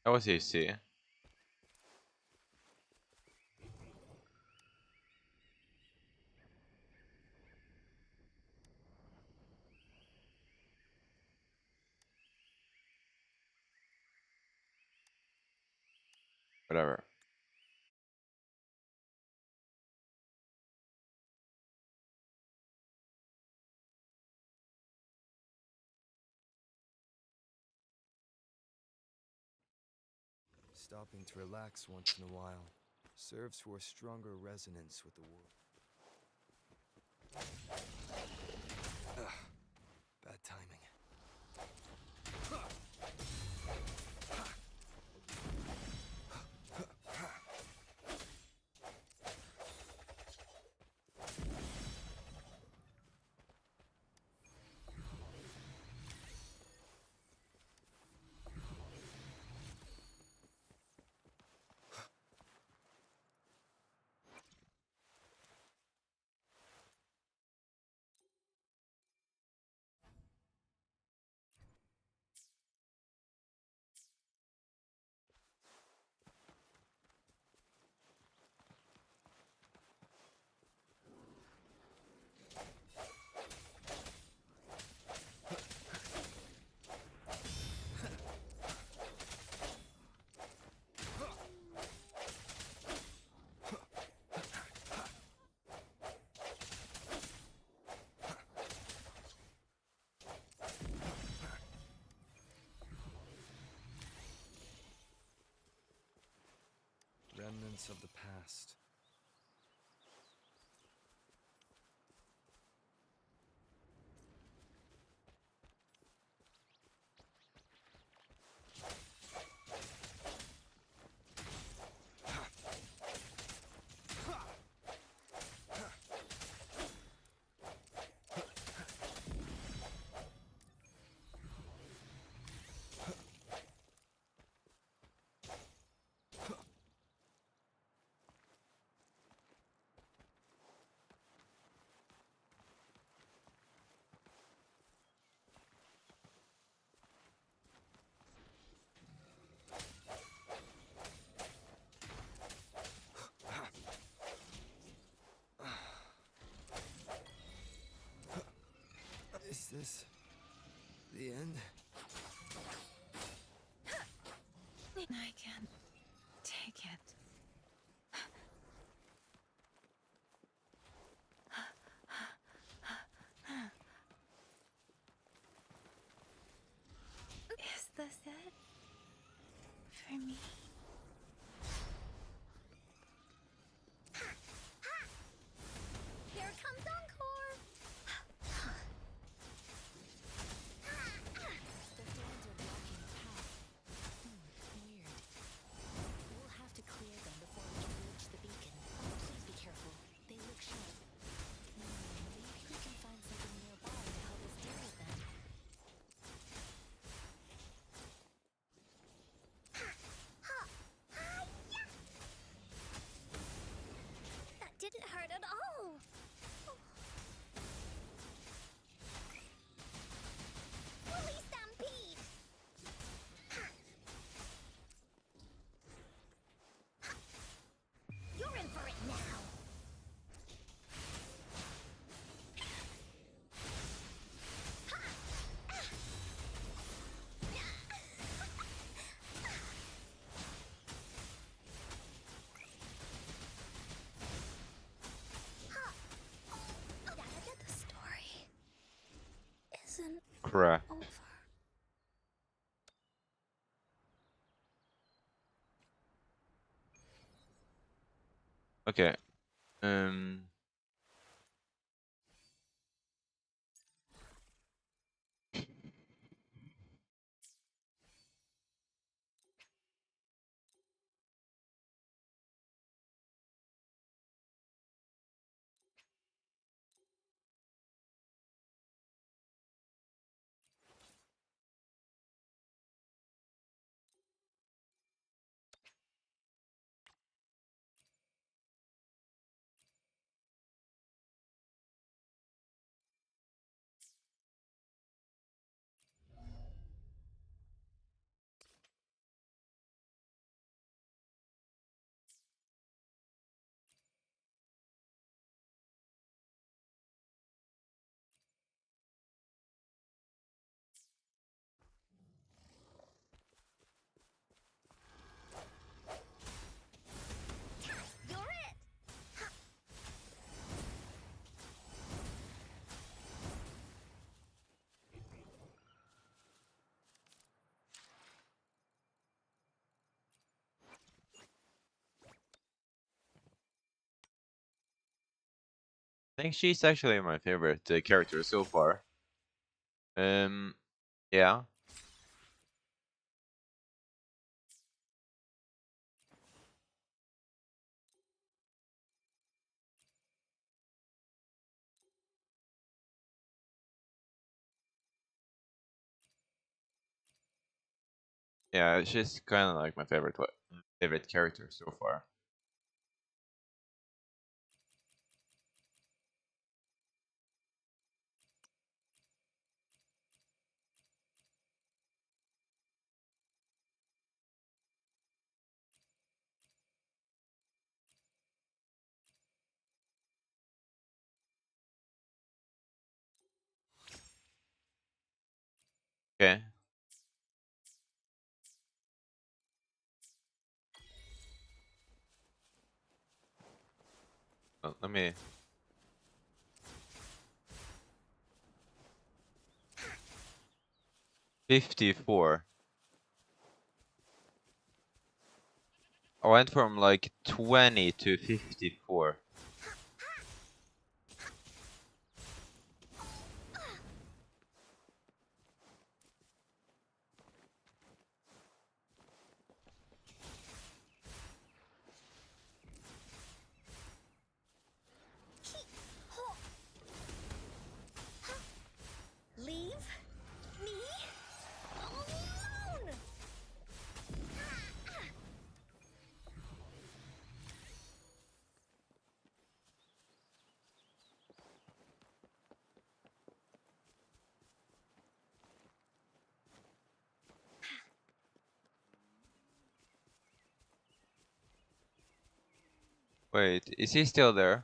A: That was easy. Whatever.
F: Stopping to relax once in a while serves for a stronger resonance with the world. Ugh, bad timing. Remnants of the past. this the end?
I: I can't take it. Is this it? For me?
G: Here comes Encore!
D: The thorns are blocking the path. Weird. We'll have to clear them before we can reach the beacon. Oh, please be careful. They look sharp. Maybe we can find something nearby to help us deal with them.
G: That didn't hurt at all! Woolly Stampede! You're in for it now!
B: The story isn't
A: Correct.
B: over.
A: Okay.
G: You're it!
A: I think she's actually my favorite character so far. Yeah. Yeah, she's kind of like my favorite character so far. Okay. Well, let me. 54. I went from like 20 to 54.
G: Leave me alone!
A: Wait, is he still there?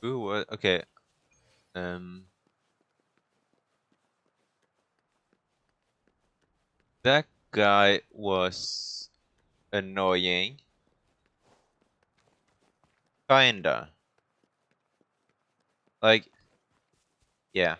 A: Who was okay? Um, that guy was annoying. Kinda. Like, yeah.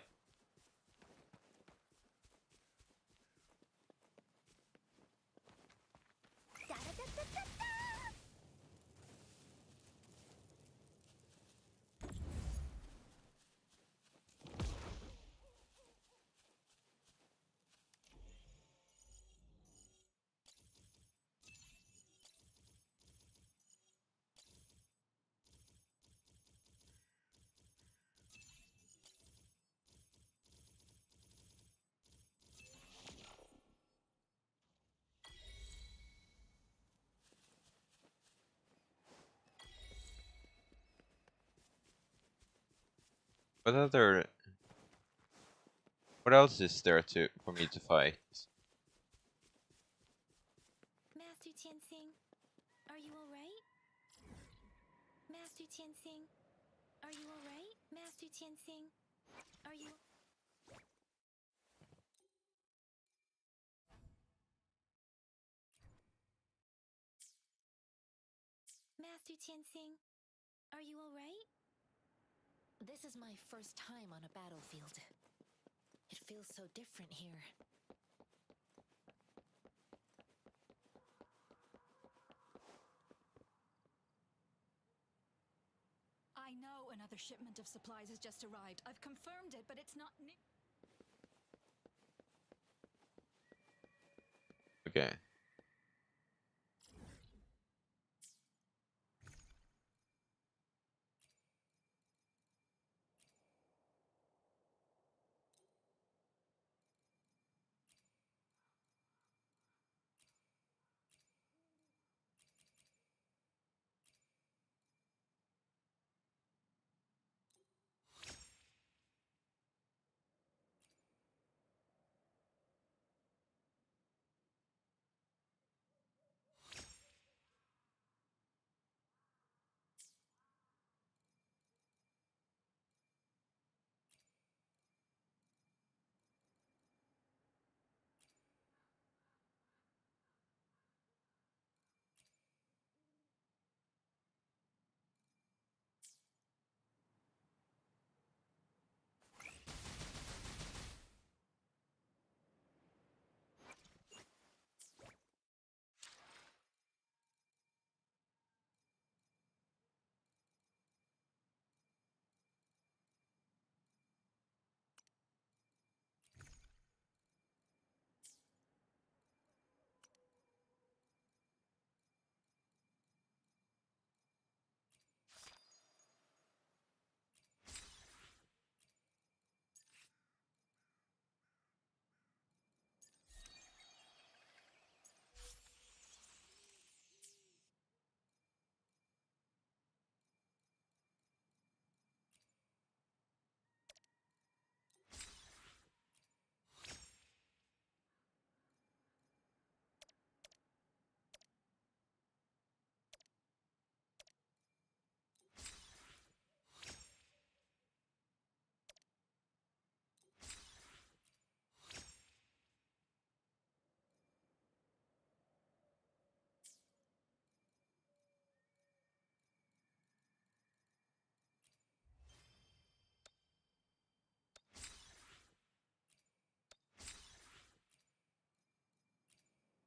A: What other? What else is there to for me to fight?
B: Master Tianxing, are you alright? Master Tianxing, are you alright? Master Tianxing, are you... Master Tianxing, are you alright?
D: This is my first time on a battlefield. It feels so different here.
I: I know another shipment of supplies has just arrived. I've confirmed it, but it's not new.
A: Okay.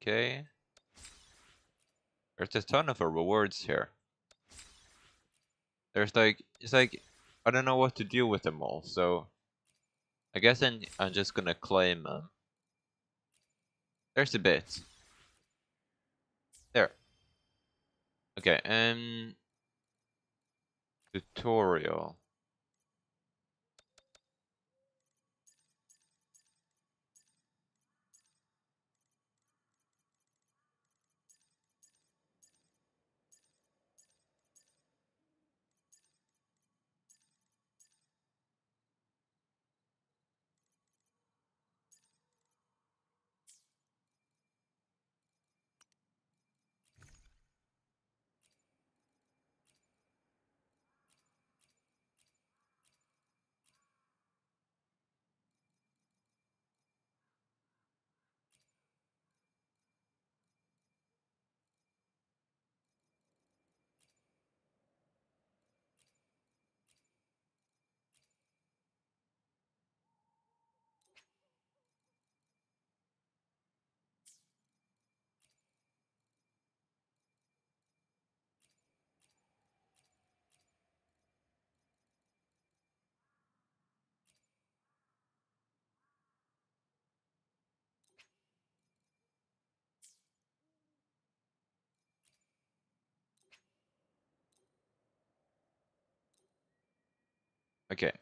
A: Okay. There's a ton of rewards here. There's like, it's like, I don't know what to do with them all, so I guess I'm just gonna claim them. There's a bit. There. Okay, tutorial. Okay.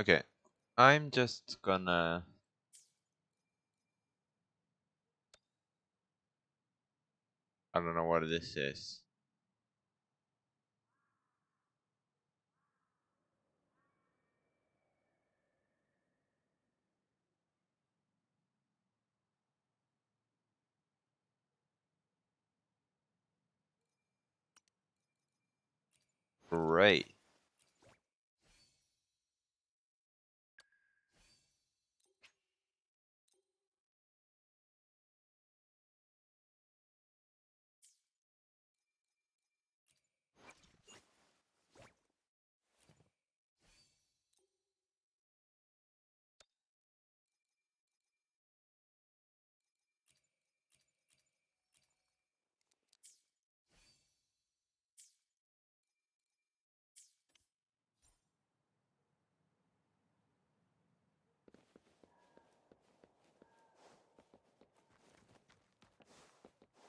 A: Okay. I'm just gonna. I don't know what this is. Great.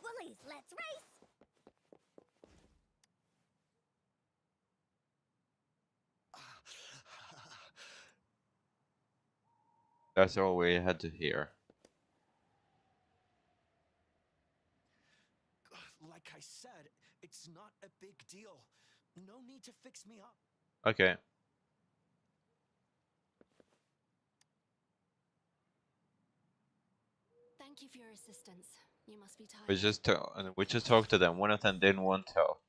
G: Woolies, let's race!
A: That's all we had to hear.
H: Like I said, it's not a big deal. No need to fix me up.
A: Okay.
D: Thank you for your assistance. You must be
A: We
D: tired.
A: just we just talked to them. One of them didn't want help,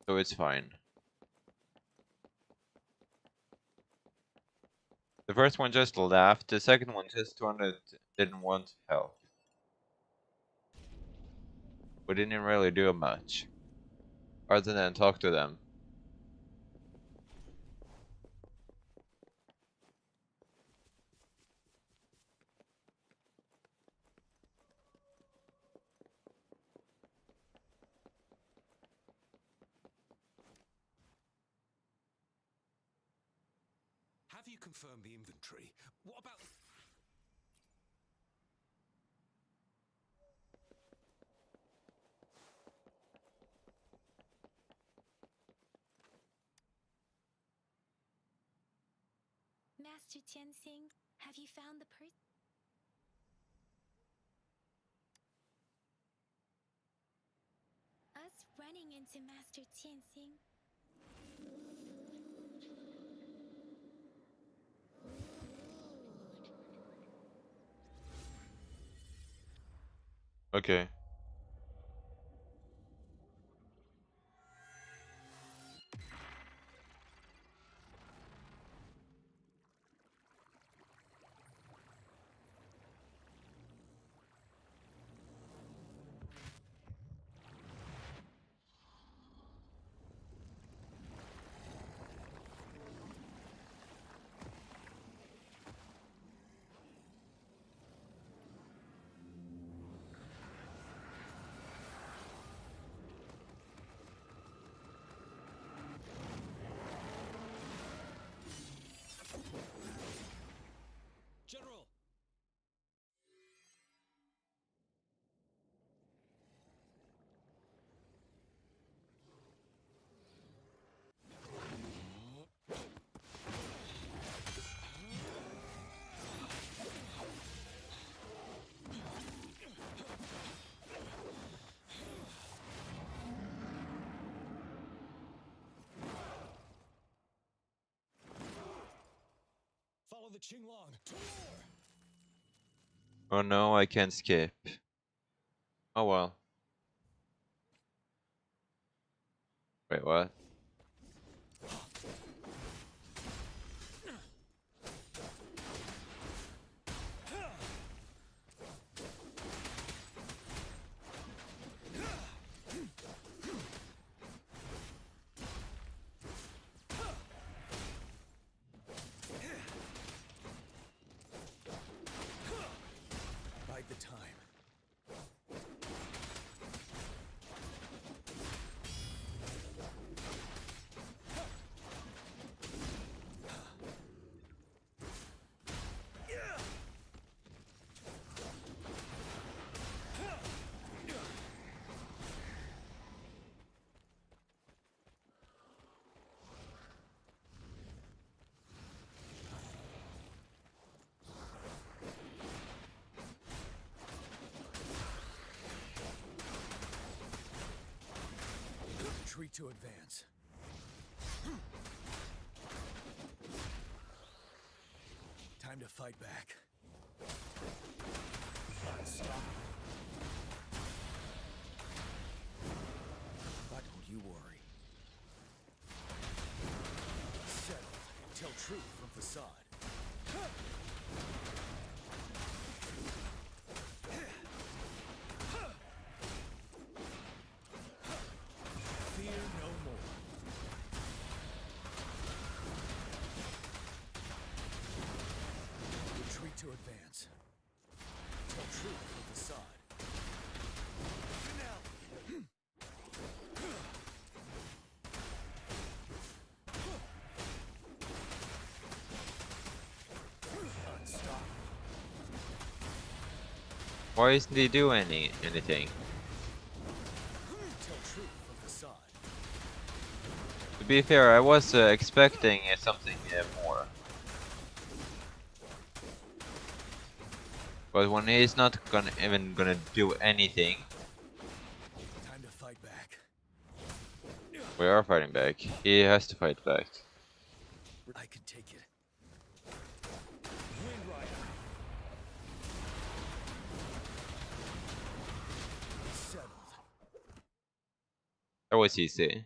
A: so it's fine. The first one just laughed. The second one just didn't want help. We didn't really do much, other than talk to them.
C: Have you confirmed the inventory? What about...
B: Master Tianxing, have you found the person? Us running into Master Tianxing.
A: Okay.
C: the Qinglong to war!
A: Oh no, I can't skip. Oh well. Wait, what?
C: Bide the time. Retreat to advance. Time to fight back. But don't you worry. Settled. Tell truth from facade. Fear no more. Retreat to advance. Tell truth from facade. Finale. Unstoppable.
A: Why isn't he doing anything?
C: Tell truth from facade.
A: To be fair, I was expecting something more. But when he's not even gonna do anything,
C: Time to fight back.
A: we are fighting back. He has to fight back.
C: I can take it. Wind Rider. Settled.
A: That was easy.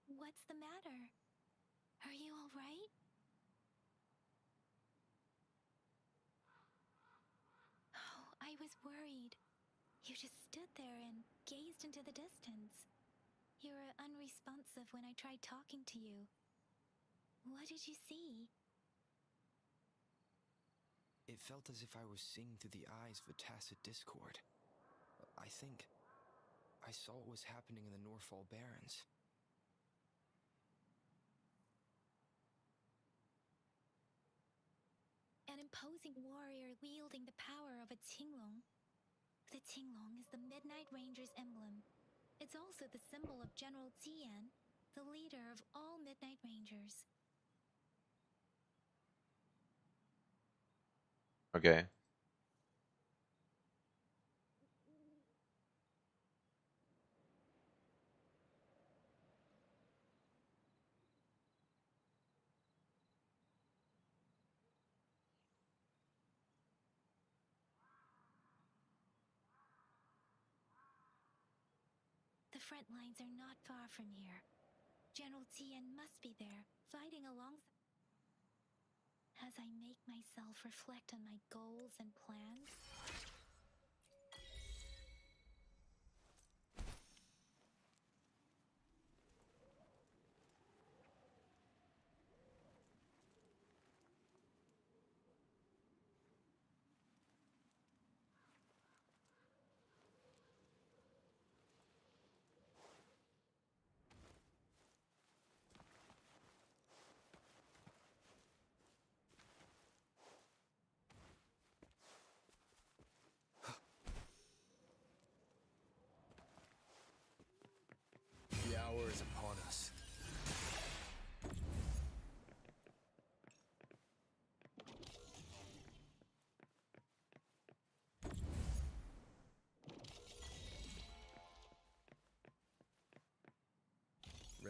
B: What's the matter? Are you all right? Oh, I was worried. You just stood there and gazed into the distance. You were unresponsive when I tried talking to you. What did you see?
F: It felt as if I was seeing through the eyes of a tacit discord. I think I saw what was happening in the Norfall Barrens.
B: An imposing warrior wielding the power of a Qinglong. The Qinglong is the Midnight Ranger's emblem. It's also the symbol of General Tian, the leader of all Midnight Rangers.
A: Okay.
B: The front lines are not far from here. General Tian must be there, fighting alongside. As I make myself reflect on my goals and plans,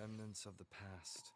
F: Remnants of the past.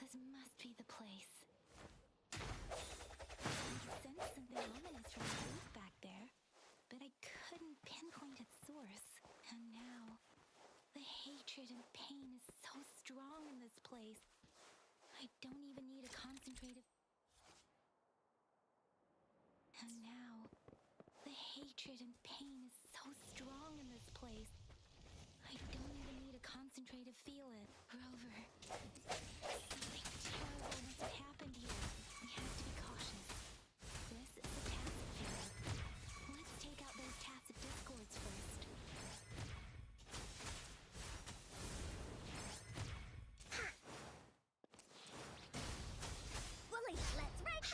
B: This must be the place. I sensed something ominous from the roof back there, but I couldn't pinpoint its source. And now, the hatred and pain is so strong in this place. I don't even need a concentrated... And now, the hatred and pain is so strong in this place. I don't even need a concentrate to feel it. Rover, something terrible must have happened here. We have to be cautious. This is a tacit field. Let's take out those tacit discords first.
G: Bully, let's ride!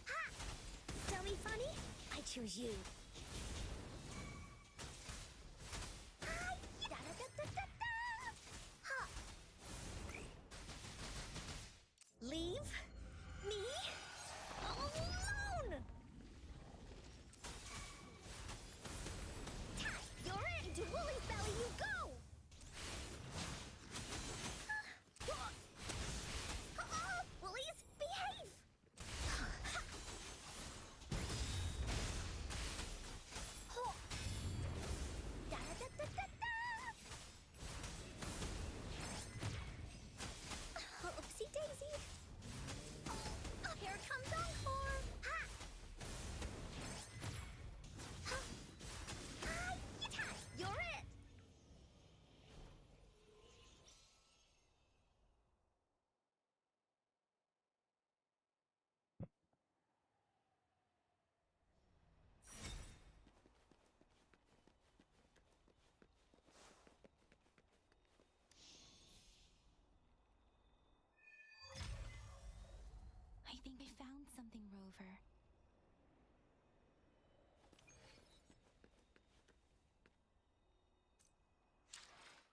G: Ha! Tell me funny? I choose you. Leave me alone! You're it! Into Wooly's belly you go! Woolies, behave! Oopsie daisy! Here comes Encore! Ha! You're it!
B: I think I found something, Rover.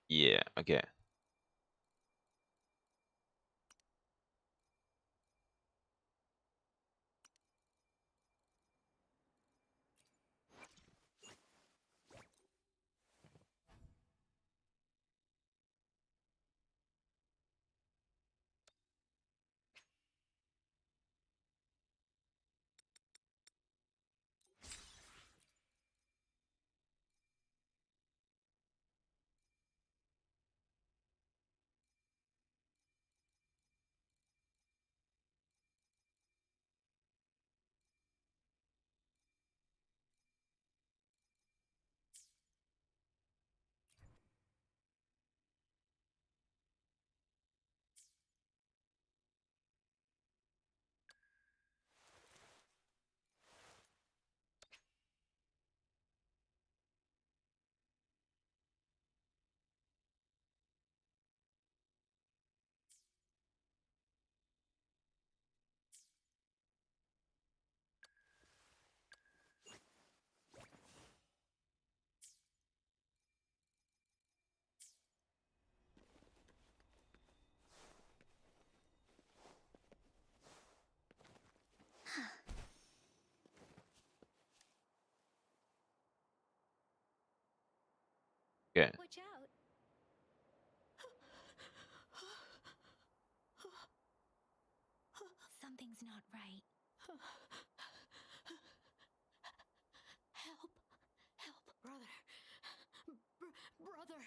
A: Yeah, okay. Okay.
B: Watch out! Something's not right. Help! Help!
I: Brother! Brother!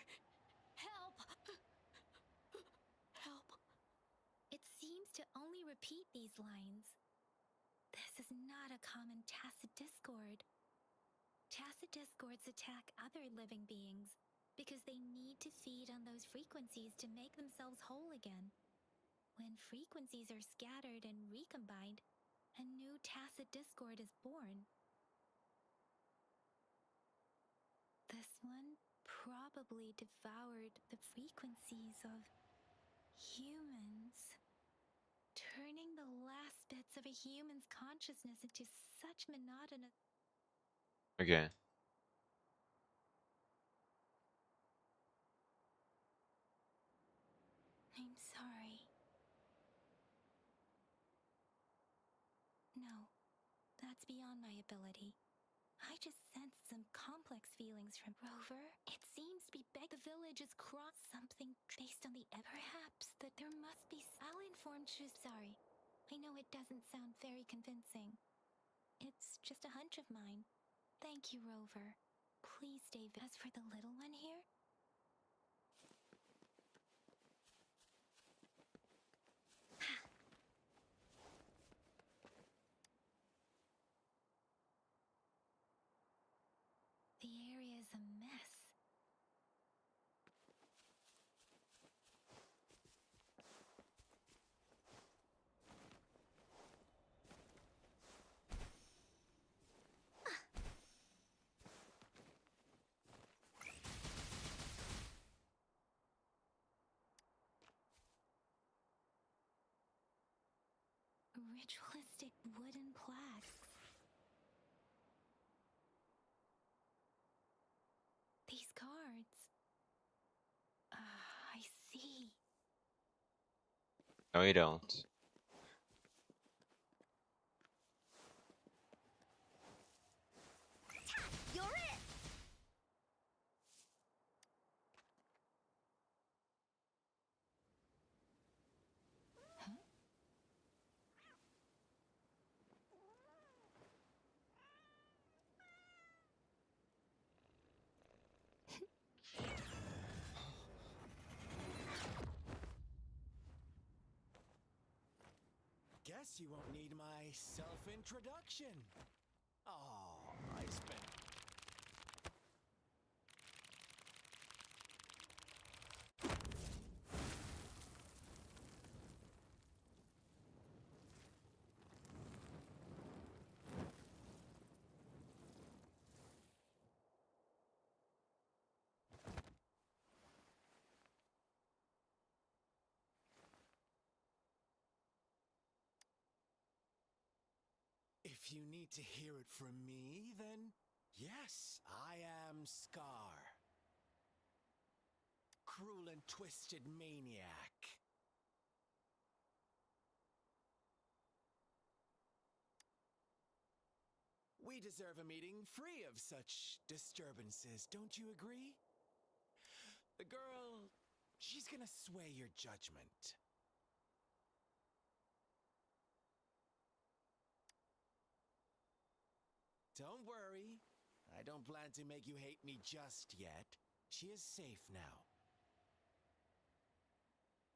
I: Help! Help!
B: It seems to only repeat these lines. This is not a common tacit discord. Tacit discords attack other living beings, because they need to feed on those frequencies to make themselves whole again. When frequencies are scattered and recombined, a new tacit discord is born. This one probably devoured the frequencies of humans, turning the last bits of a human's consciousness into such monotonous.
A: Okay.
B: I'm sorry. No, that's beyond my ability. I just sensed some complex feelings from Rover. It seems to be the village is cross something based on the perhaps that there must be. I'll inform you. Sorry. I know it doesn't sound very convincing. It's just a hunch of mine. Thank you, Rover. Please stay. As for the little one here, the area is a mess. Ritualistic wooden plaques. These cards. I see.
A: No, you don't.
G: You're it!
H: Guess you won't need my self-introduction. Oh, I spent... If you need to hear it from me, then yes, I am Scar. Cruel and twisted maniac. We deserve a meeting free of such disturbances, don't you agree? The girl, she's gonna sway your judgment. Don't worry, I don't plan to make you hate me just yet. She is safe now.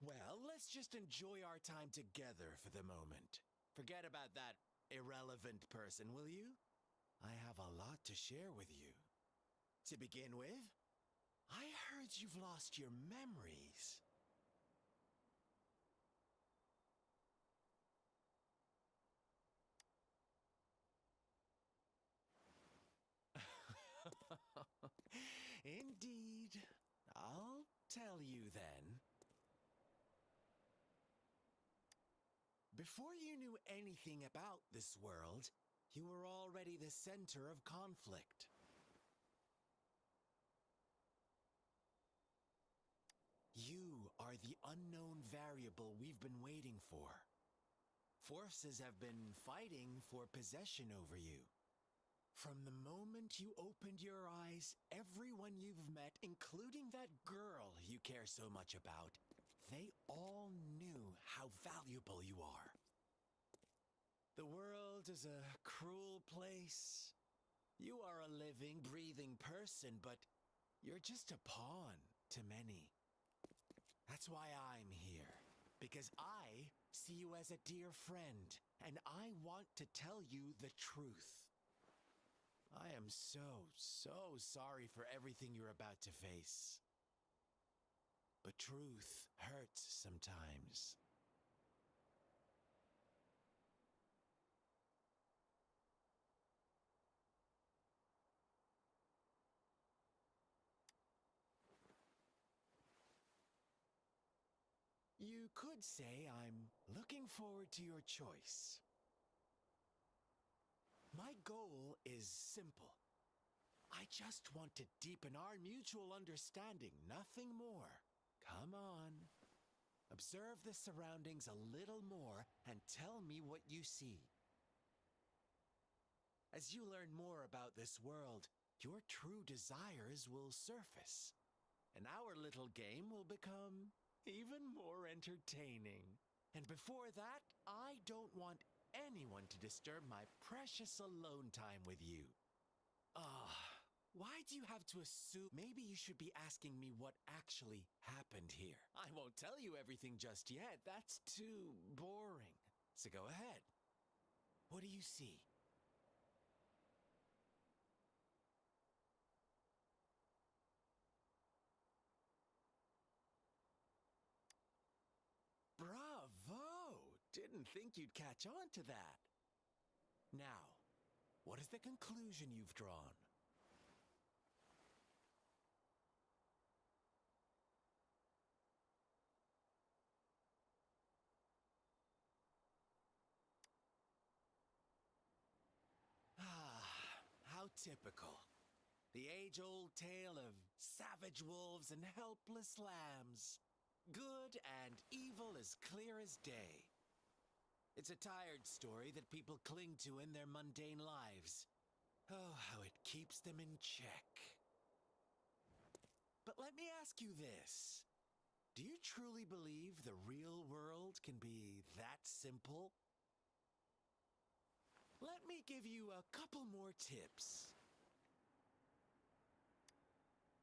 H: Well, let's just enjoy our time together for the moment. Forget about that irrelevant person, will you? I have a lot to share with you. To begin with, I heard you've lost your memories. Indeed. I'll tell you then. Before you knew anything about this world, you were already the center of conflict. You are the unknown variable we've been waiting for. Forces have been fighting for possession over you. From the moment you opened your eyes, everyone you've met, including that girl you care so much about, they all knew how valuable you are. The world is a cruel place. You are a living, breathing person, but you're just a pawn to many. That's why I'm here, because I see you as a dear friend, and I want to tell you the truth. I am so sorry for everything you're about to face. But truth hurts sometimes. You could say I'm looking forward to your choice. My goal is simple. I just want to deepen our mutual understanding, nothing more. Come on. Observe the surroundings a little more and tell me what you see. As you learn more about this world, your true desires will surface, and our little game will become even more entertaining. And before that, I don't want anyone to disturb my precious alone time with you. Why do you have to assume? Maybe you should be asking me what actually happened here. I won't tell you everything just yet. That's too boring. So go ahead. What do you see? Bravo! Didn't think you'd catch on to that. Now, what is the conclusion you've drawn? How typical. The age-old tale of savage wolves and helpless lambs. Good and evil as clear as day. It's a tired story that people cling to in their mundane lives. Oh, how it keeps them in check. But let me ask you this. Do you truly believe the real world can be that simple? Let me give you a couple more tips.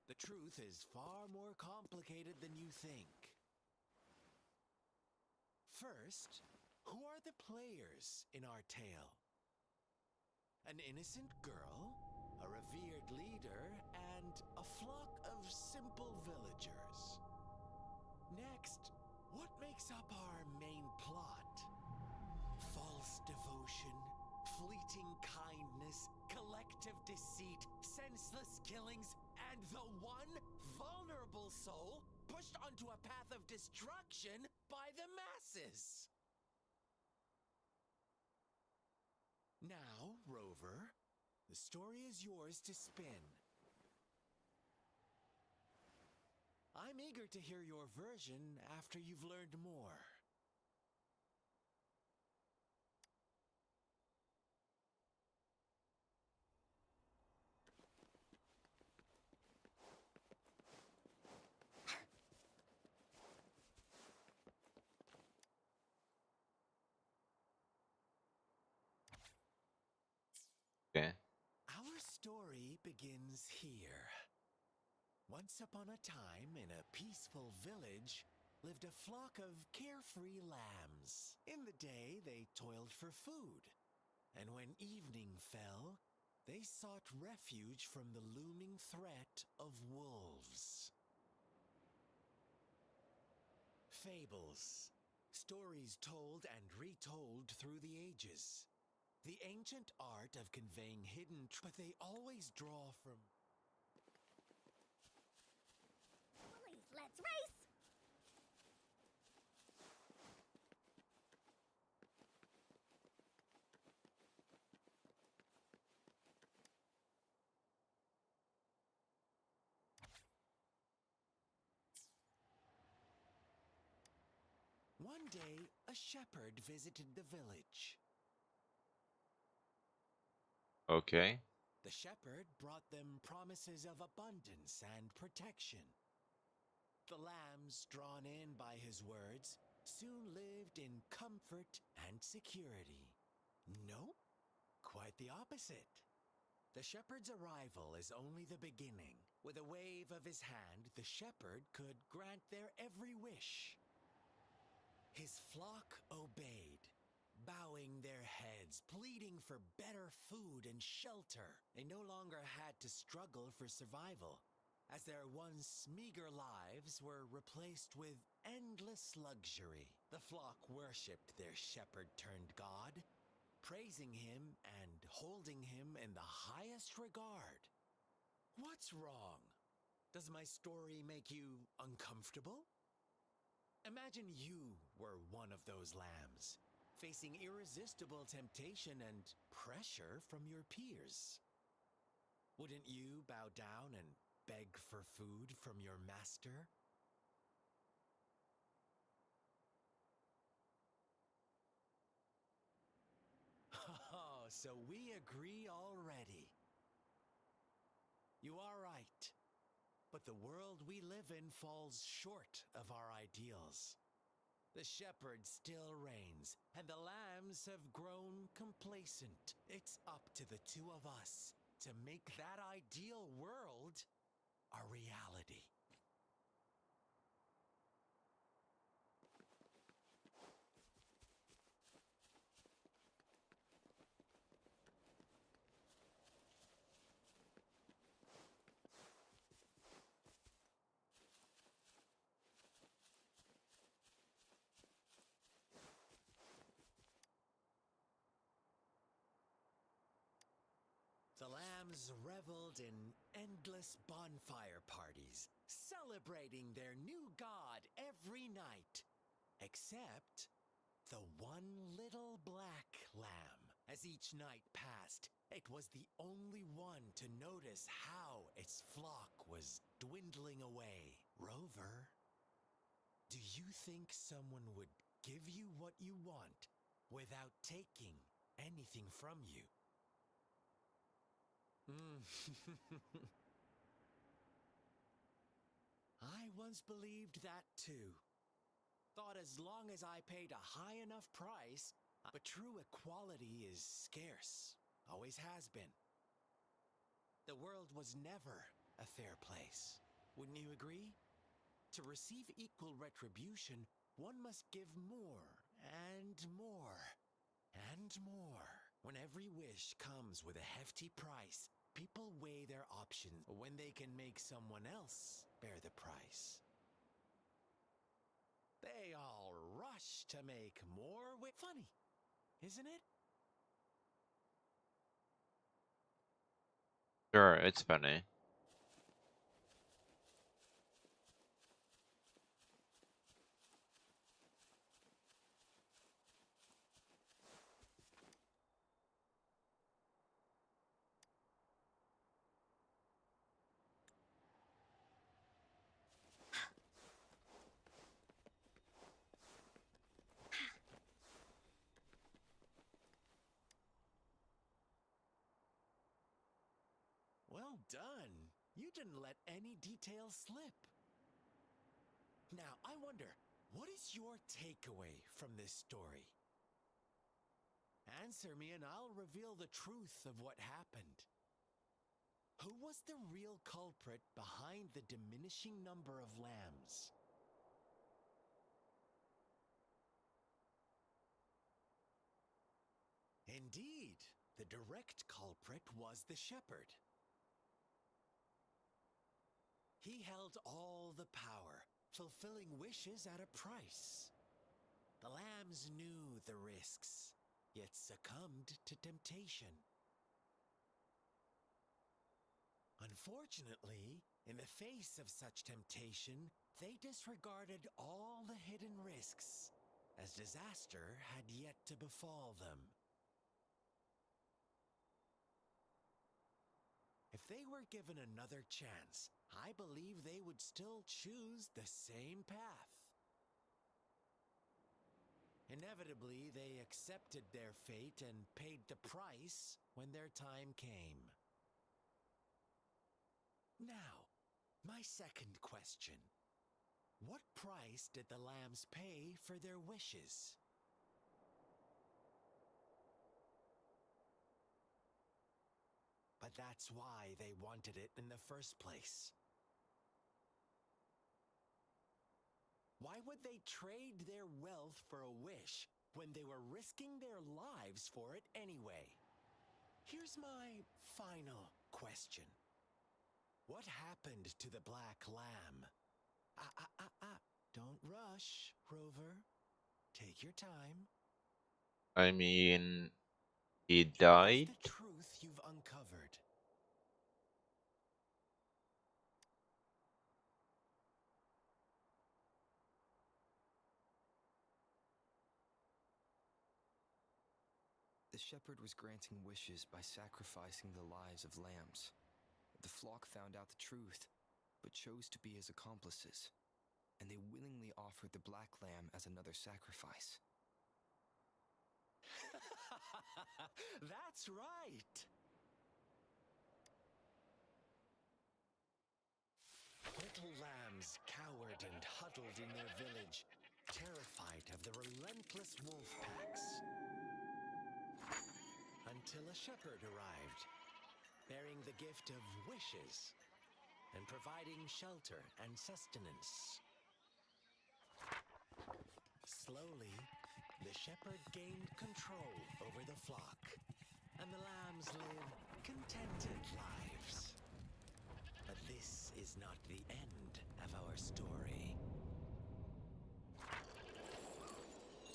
H: The truth is far more complicated than you think. First, who are the players in our tale? An innocent girl, a revered leader, and a flock of simple villagers. Next, what makes up our main plot? False devotion, fleeting kindness, collective deceit, senseless killings, and the one vulnerable soul pushed onto a path of destruction by the masses. Now, Rover, the story is yours to spin. I'm eager to hear your version after you've learned more.
A: Okay.
H: Our story begins here. Once upon a time, in a peaceful village, lived a flock of carefree lambs. In the day, they toiled for food, and when evening fell, they sought refuge from the looming threat of wolves. Fables, stories told and retold through the ages. The ancient art of conveying hidden but they always draw from...
G: Please, let's race!
H: One day, a shepherd visited the village.
A: Okay.
H: The shepherd brought them promises of abundance and protection. The lambs, drawn in by his words, soon lived in comfort and security. No, quite the opposite. The shepherd's arrival is only the beginning. With a wave of his hand, the shepherd could grant their every wish. His flock obeyed, bowing their heads, pleading for better food and shelter. They no longer had to struggle for survival, as their once meager lives were replaced with endless luxury. The flock worshipped their shepherd-turned-god, praising him and holding him in the highest regard. What's wrong? Does my story make you uncomfortable? Imagine you were one of those lambs, facing irresistible temptation and pressure from your peers. Wouldn't you bow down and beg for food from your master? Oh, so we agree already. You are right. But the world we live in falls short of our ideals. The shepherd still reigns, and the lambs have grown complacent. It's up to the two of us to make that ideal world a reality. The lambs reveled in endless bonfire parties, celebrating their new god every night. Except the one little black lamb. As each night passed, it was the only one to notice how its flock was dwindling away. Rover, do you think someone would give you what you want without taking anything from you? I once believed that too. Thought as long as I paid a high enough price, but true equality is scarce. Always has been. The world was never a fair place. Wouldn't you agree? To receive equal retribution, one must give more and more and more. When every wish comes with a hefty price, people weigh their options when they can make someone else bear the price. They all rush to make more funny, isn't it?
A: Sure, it's funny.
H: Well done. You didn't let any details slip. Now, I wonder, what is your takeaway from this story? Answer me and I'll reveal the truth of what happened. Who was the real culprit behind the diminishing number of lambs? Indeed, the direct culprit was the shepherd. He held all the power, fulfilling wishes at a price. The lambs knew the risks, yet succumbed to temptation. Unfortunately, in the face of such temptation, they disregarded all the hidden risks, as disaster had yet to befall them. If they were given another chance, I believe they would still choose the same path. Inevitably, they accepted their fate and paid the price when their time came. Now, my second question. What price did the lambs pay for their wishes? But that's why they wanted it in the first place. Why would they trade their wealth for a wish when they were risking their lives for it anyway. Here's my final question. What happened to the black lamb? Don't rush, Rover. Take your time.
A: I mean, he
H: What is
A: died?
H: the truth you've uncovered?
F: The shepherd was granting wishes by sacrificing the lives of lambs. The flock found out the truth, but chose to be his accomplices, and they willingly offered the black lamb as another sacrifice.
H: That's right. Little lambs cowered and huddled in their village, terrified of the relentless wolf packs. Until a shepherd arrived, bearing the gift of wishes and providing shelter and sustenance. Slowly, the shepherd gained control over the flock, and the lambs lived contented lives. But this is not the end of our story.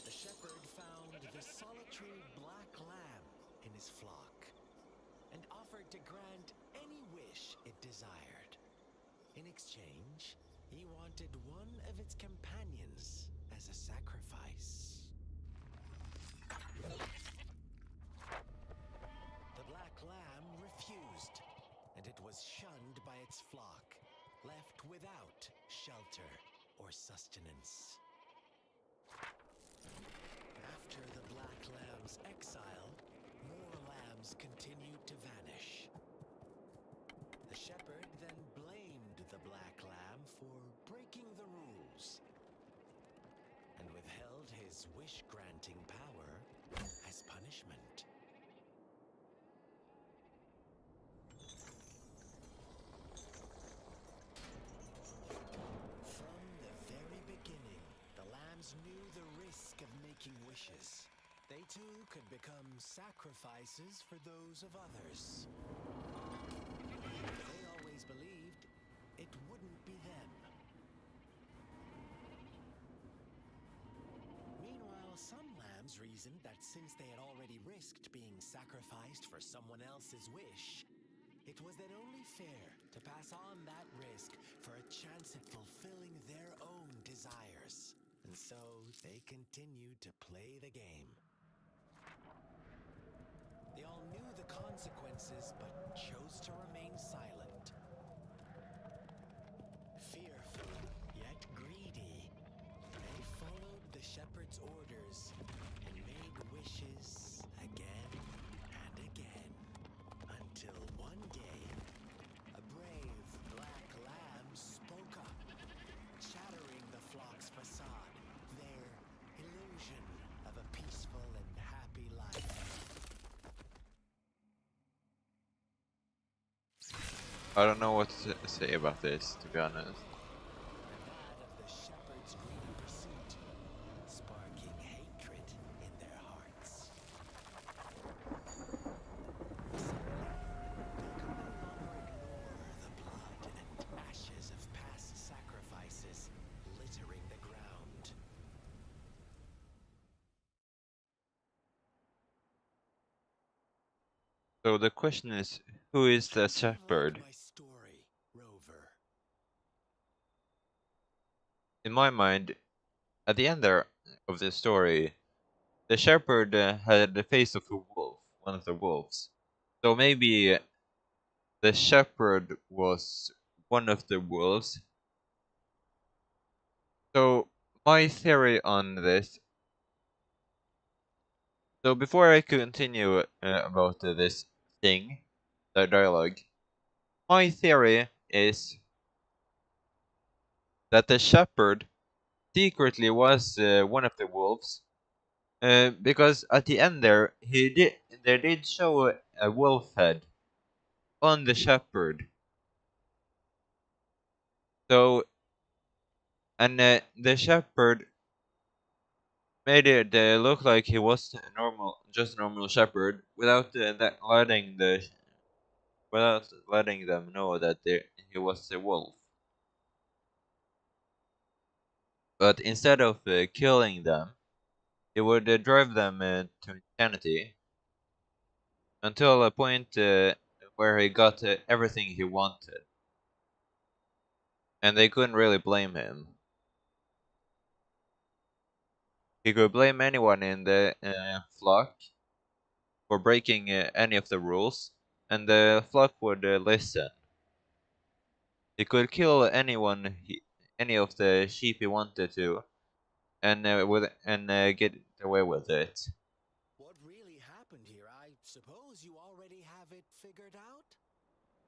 H: The shepherd found the solitary black lamb in his flock and offered to grant any wish it desired. In exchange, he wanted one of its companions as a sacrifice. The black lamb refused, and it was shunned by its flock, left without shelter or sustenance. After the black lamb's exile, more lambs continued to vanish. The shepherd then blamed the black lamb for breaking the rules and withheld his wish-granting power as punishment. From the very beginning, the lambs knew the risk of making wishes. They too could become sacrifices for those of others. They always believed it wouldn't be them. Meanwhile, some lambs reasoned that since they had already risked being sacrificed for someone else's wish, it was then only fair to pass on that risk for a chance at fulfilling their own desires. And so they continued to play the game. They all knew the consequences, but chose to remain silent. Fearful, yet greedy, they followed the shepherd's orders and made wishes again and again. Until one day, a brave black lamb spoke up, shattering the flock's facade, their illusion of a peaceful and happy life.
A: I don't know what to say about this, to be honest.
H: And that of the shepherd's greedy pursuit, sparking hatred in their hearts. Suddenly, they could no longer ignore the blood and ashes of past sacrifices littering the ground.
A: So the question is, who is the
H: How'd you like
A: shepherd?
H: my story, Rover?
A: In my mind, at the end there of the story, the shepherd had the face of a wolf, one of the wolves. So maybe the shepherd was one of the wolves. So my theory on this. So before I continue about this thing, the dialogue, my theory is that the shepherd secretly was one of the wolves, because at the end there they did show a wolf head on the shepherd. So and the shepherd made it look like he was a just a normal shepherd, without without letting them know that he was a wolf. But instead of killing them, he would drive them to insanity until a point where he got everything he wanted, and they couldn't really blame him. He could blame anyone in the flock for breaking any of the rules, and the flock would listen. He could kill any of the sheep he wanted to, and get away with it.
H: What really happened here? I suppose you already have it figured out?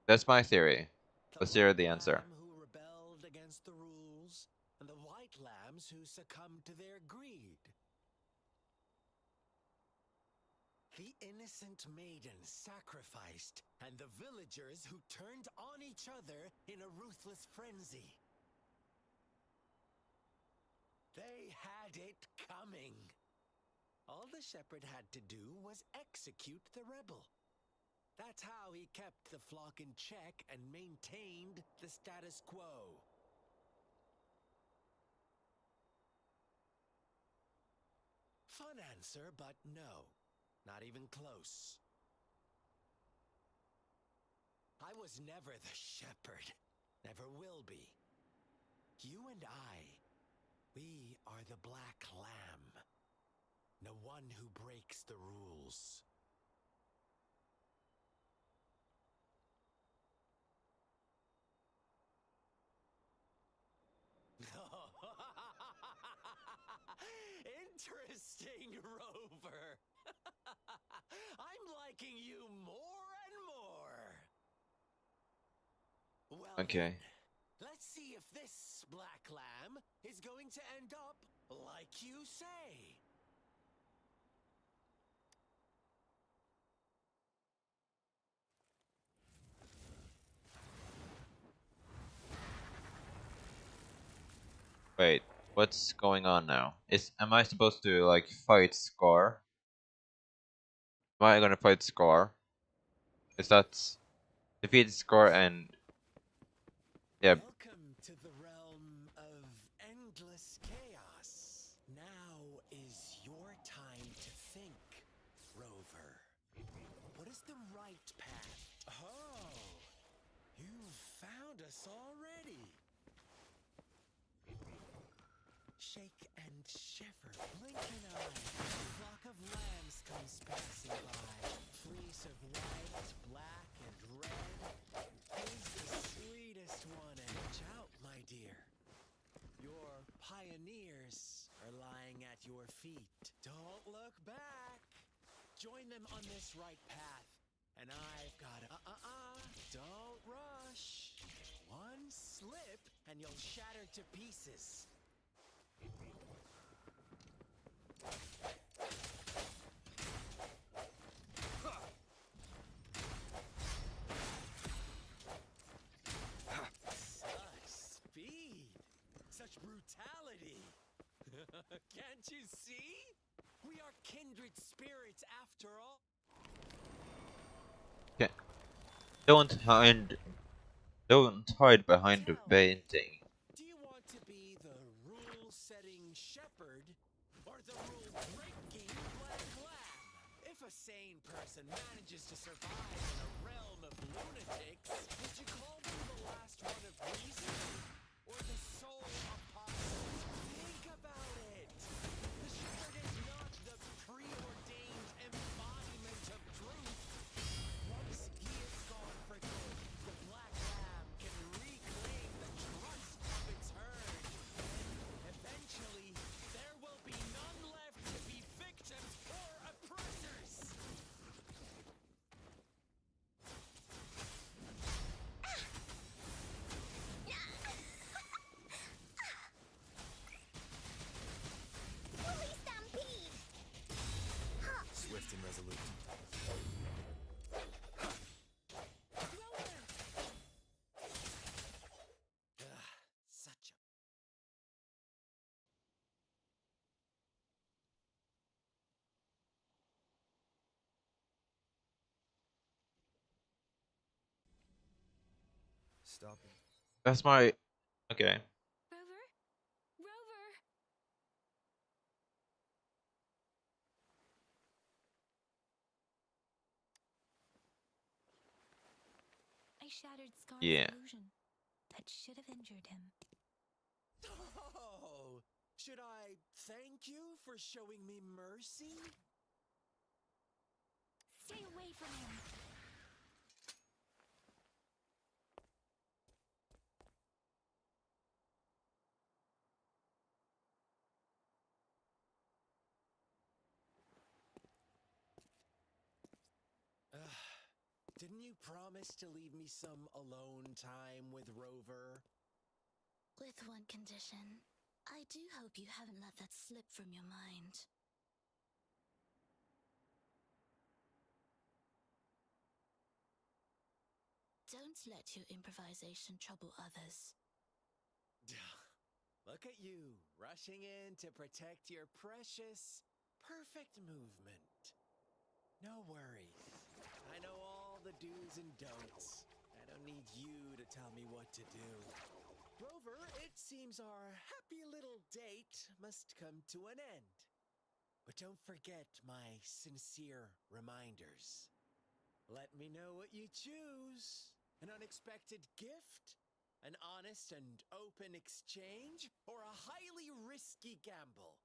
A: That's my theory.
H: The
A: Let's hear
H: black
A: the answer.
H: lamb who rebelled against the rules, and the white lambs who succumbed to their greed. The innocent maidens sacrificed, and the villagers who turned on each other in a ruthless frenzy. They had it coming. All the shepherd had to do was execute the rebel. That's how he kept the flock in check and maintained the status quo. Fun answer, but no. Not even close. I was never the shepherd. Never will be. You and I, we are the black lamb. The one who breaks the rules. Interesting, Rover. I'm liking you more and more. Well
A: Okay.
H: then, let's see if this black lamb is going to end up like you say.
A: Wait, what's going on now? Am I supposed to like fight Scar? Am I gonna fight Scar? Is that defeat Scar and yeah?
H: Welcome to the realm of endless chaos. Now is your time to think, Rover. What is the right path? Oh, you've found us already. Shake and shiver, blink an eye. A flock of lambs comes passing by. Fleece of white, black, and red. Who's the sweetest one? And watch out, my dear. Your pioneers are lying at your feet. Don't look back. Join them on this right path. And I've got a don't rush. One slip and you'll shatter to pieces. Such speed. Such brutality. Can't you see? We are kindred spirits after all.
A: Okay. Don't hide behind the
H: Tell me,
A: painting.
H: do you want to be the rule-setting shepherd or the rule-breaking black lamb? If a sane person manages to survive in a realm of lunatics, would you call them the last one of reason or the sole apostle? Think about it. The shepherd is not the preordained embodiment of truth. Once he is gone for good, the black lamb can reclaim the trust of its herd. And eventually, there will be none left to be victims or oppressors.
F: stopping.
A: That's my okay.
B: Rover? Rover! I shattered Scar's
A: Yeah.
B: illusion. That should have injured him.
H: Oh, should I thank you for showing me mercy?
B: Stay away from him!
H: Didn't you promise to leave me some alone time with Rover?
G: With one condition. I do hope you haven't let that slip from your mind. Don't let your improvisation trouble others.
H: Look at you, rushing in to protect your precious, perfect movement. No worries. I know all the do's and don'ts. I don't need you to tell me what to do. Rover, it seems our happy little date must come to an end. But don't forget my sincere reminders. Let me know what you choose. An unexpected gift? An honest and open exchange? Or a highly risky gamble?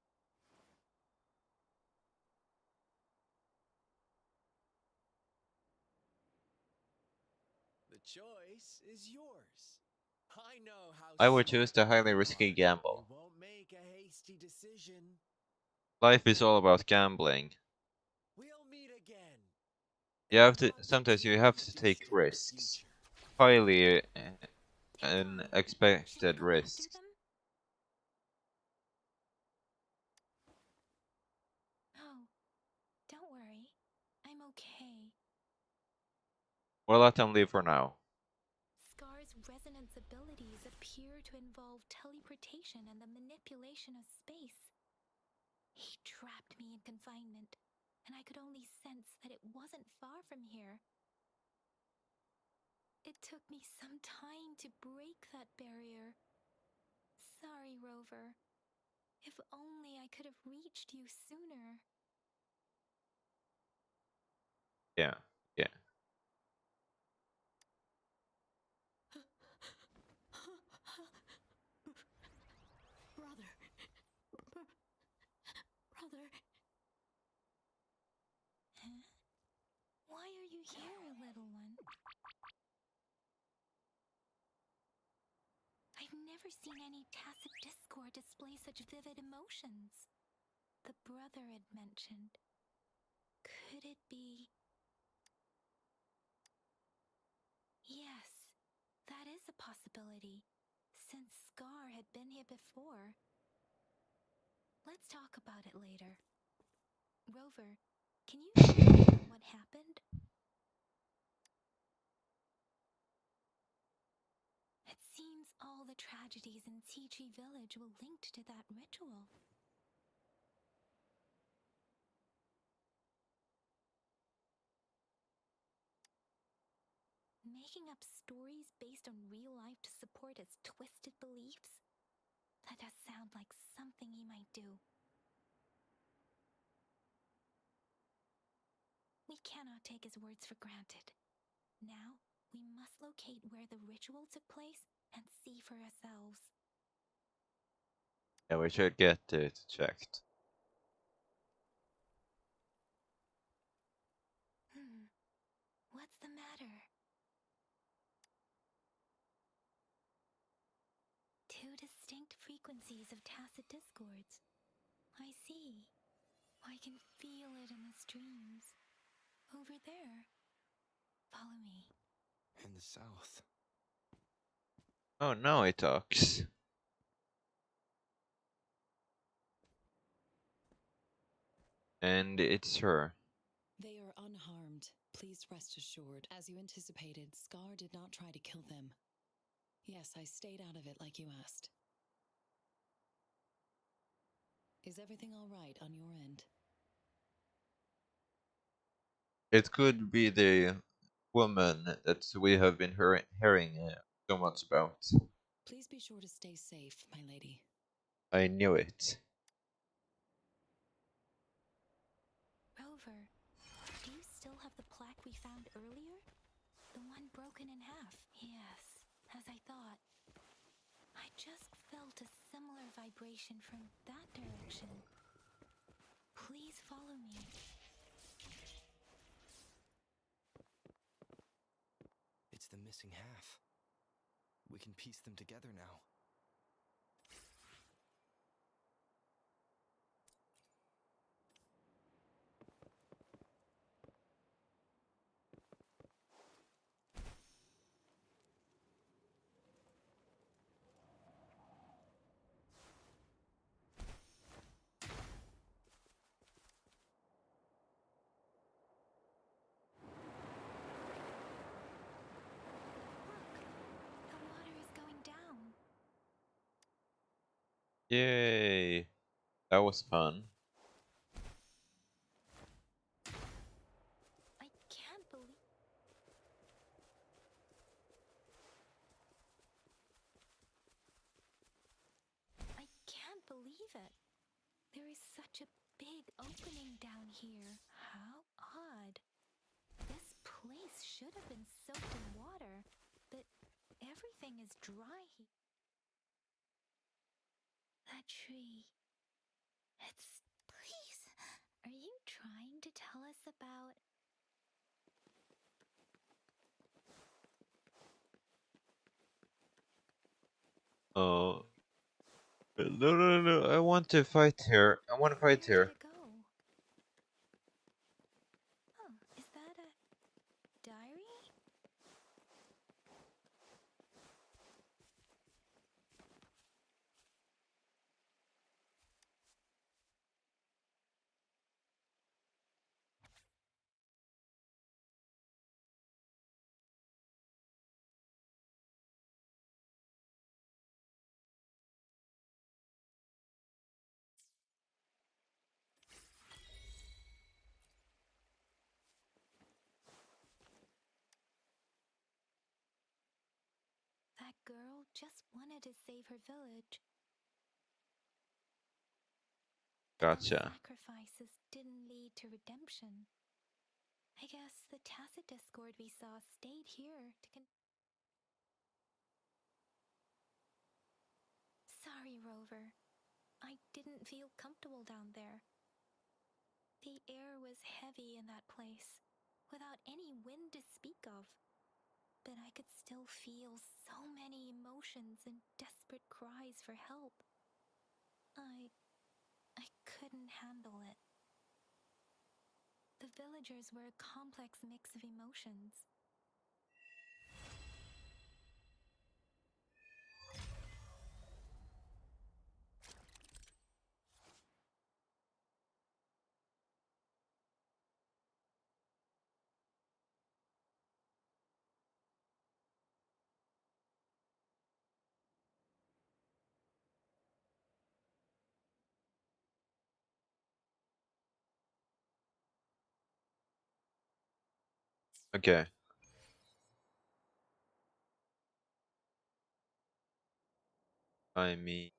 H: The choice is yours. I know how
A: I would
H: smart
A: choose the highly
H: you
A: risky
H: are. You
A: gamble.
H: won't make a hasty decision.
A: Life is all about gambling.
H: We'll meet again.
A: You
H: In the
A: have to
H: not
A: sometimes you
H: too
A: have to take
H: distant
A: risks.
H: future.
A: Highly
B: Hey, Chloe, should I
A: unexpected
B: go after
A: risks.
B: them? Oh, don't worry. I'm okay.
A: We'll let them leave for now.
B: Scar's resonance abilities appear to involve teleportation and the manipulation of space. He trapped me in confinement, and I could only sense that it wasn't far from here. It took me some time to break that barrier. Sorry, Rover. If only I could have reached you sooner.
A: Yeah. Yeah.
I: Brother. Brother.
B: Huh? Why are you here, little one? I've never seen any tacit discord display such vivid emotions. The brother had mentioned. Could it be? Yes, that is a possibility, since Scar had been here before. Let's talk about it later. Rover, can you fill me in on what happened? It seems all the tragedies in Tea Tree Village were linked to that ritual. Making up stories based on real life to support his twisted beliefs? That does sound like something he might do. We cannot take his words for granted. Now, we must locate where the ritual took place and see for ourselves.
A: Yeah, we should get it checked.
B: What's the matter? Two distinct frequencies of tacit discords. I see. I can feel it in the streams. Over there. Follow me.
F: In the south.
A: Oh no, it talks. And it's her.
D: They are unharmed. Please rest assured. As you anticipated, Scar did not try to kill them. Yes, I stayed out of it like you asked. Is everything all right on your end?
A: It could be the woman that we have been hearing so much about.
D: Please be sure to stay safe, my lady.
A: I knew it.
B: Rover, do you still have the plaque we found earlier? The one broken in half? Yes, as I thought. I just felt a similar vibration from that direction. Please follow me.
F: It's the missing half. We can piece them together now.
B: Look, the water is going down.
A: Yay! That was fun.
B: I can't believe... I can't believe it. There is such a big opening down here. How odd. This place should have been soaked in water, but everything is dry here. That tree. It's... Please, are you trying to tell us about...
A: Oh. No, no, no, I want to fight here. I want to fight
B: Where did
A: here.
B: it go? Oh, is that a diary? That girl just wanted to save her village. But those
A: Gotcha.
B: sacrifices didn't lead to redemption. I guess the tacit discord we saw stayed here to Sorry, Rover. I didn't feel comfortable down there. The air was heavy in that place, without any wind to speak of. But I could still feel so many emotions and desperate cries for help. I couldn't handle it. The villagers were a complex mix of emotions.
A: Okay. I mean,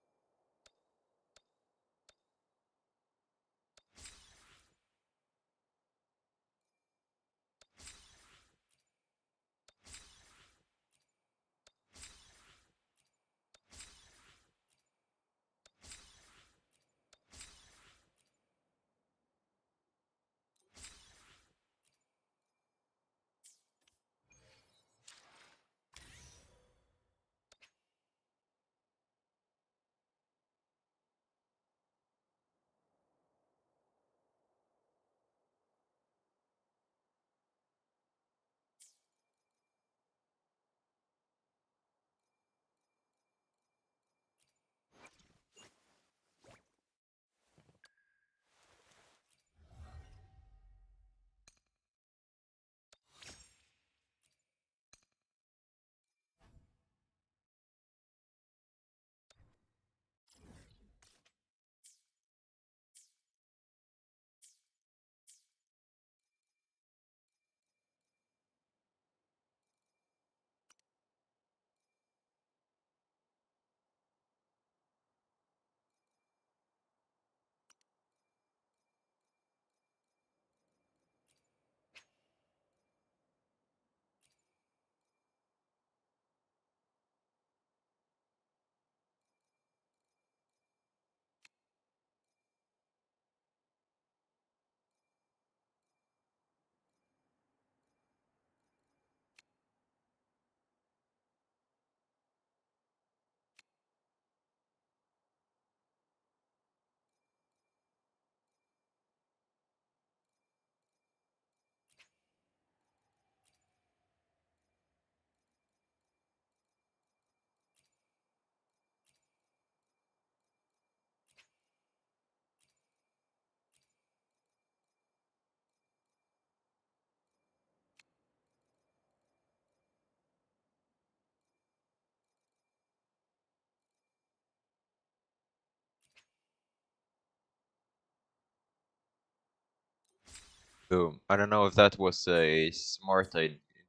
A: Boom. I don't know if that was a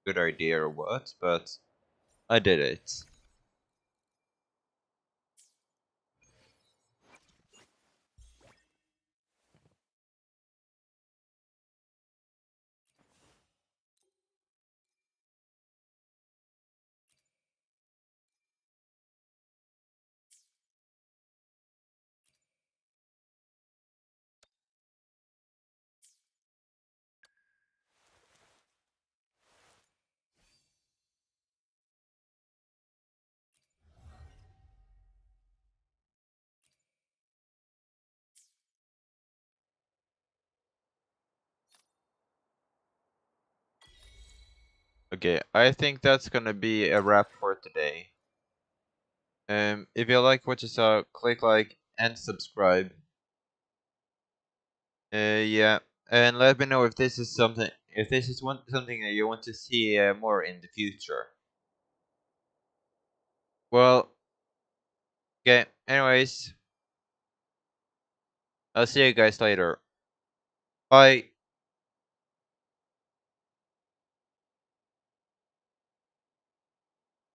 A: good idea or what, but I did it. Okay, I think that's gonna be a wrap for today. If you like what you saw, click like and subscribe. Yeah, and let me know if this is something that you want to see more in the future. Well, okay. Anyways, I'll see you guys later. Bye.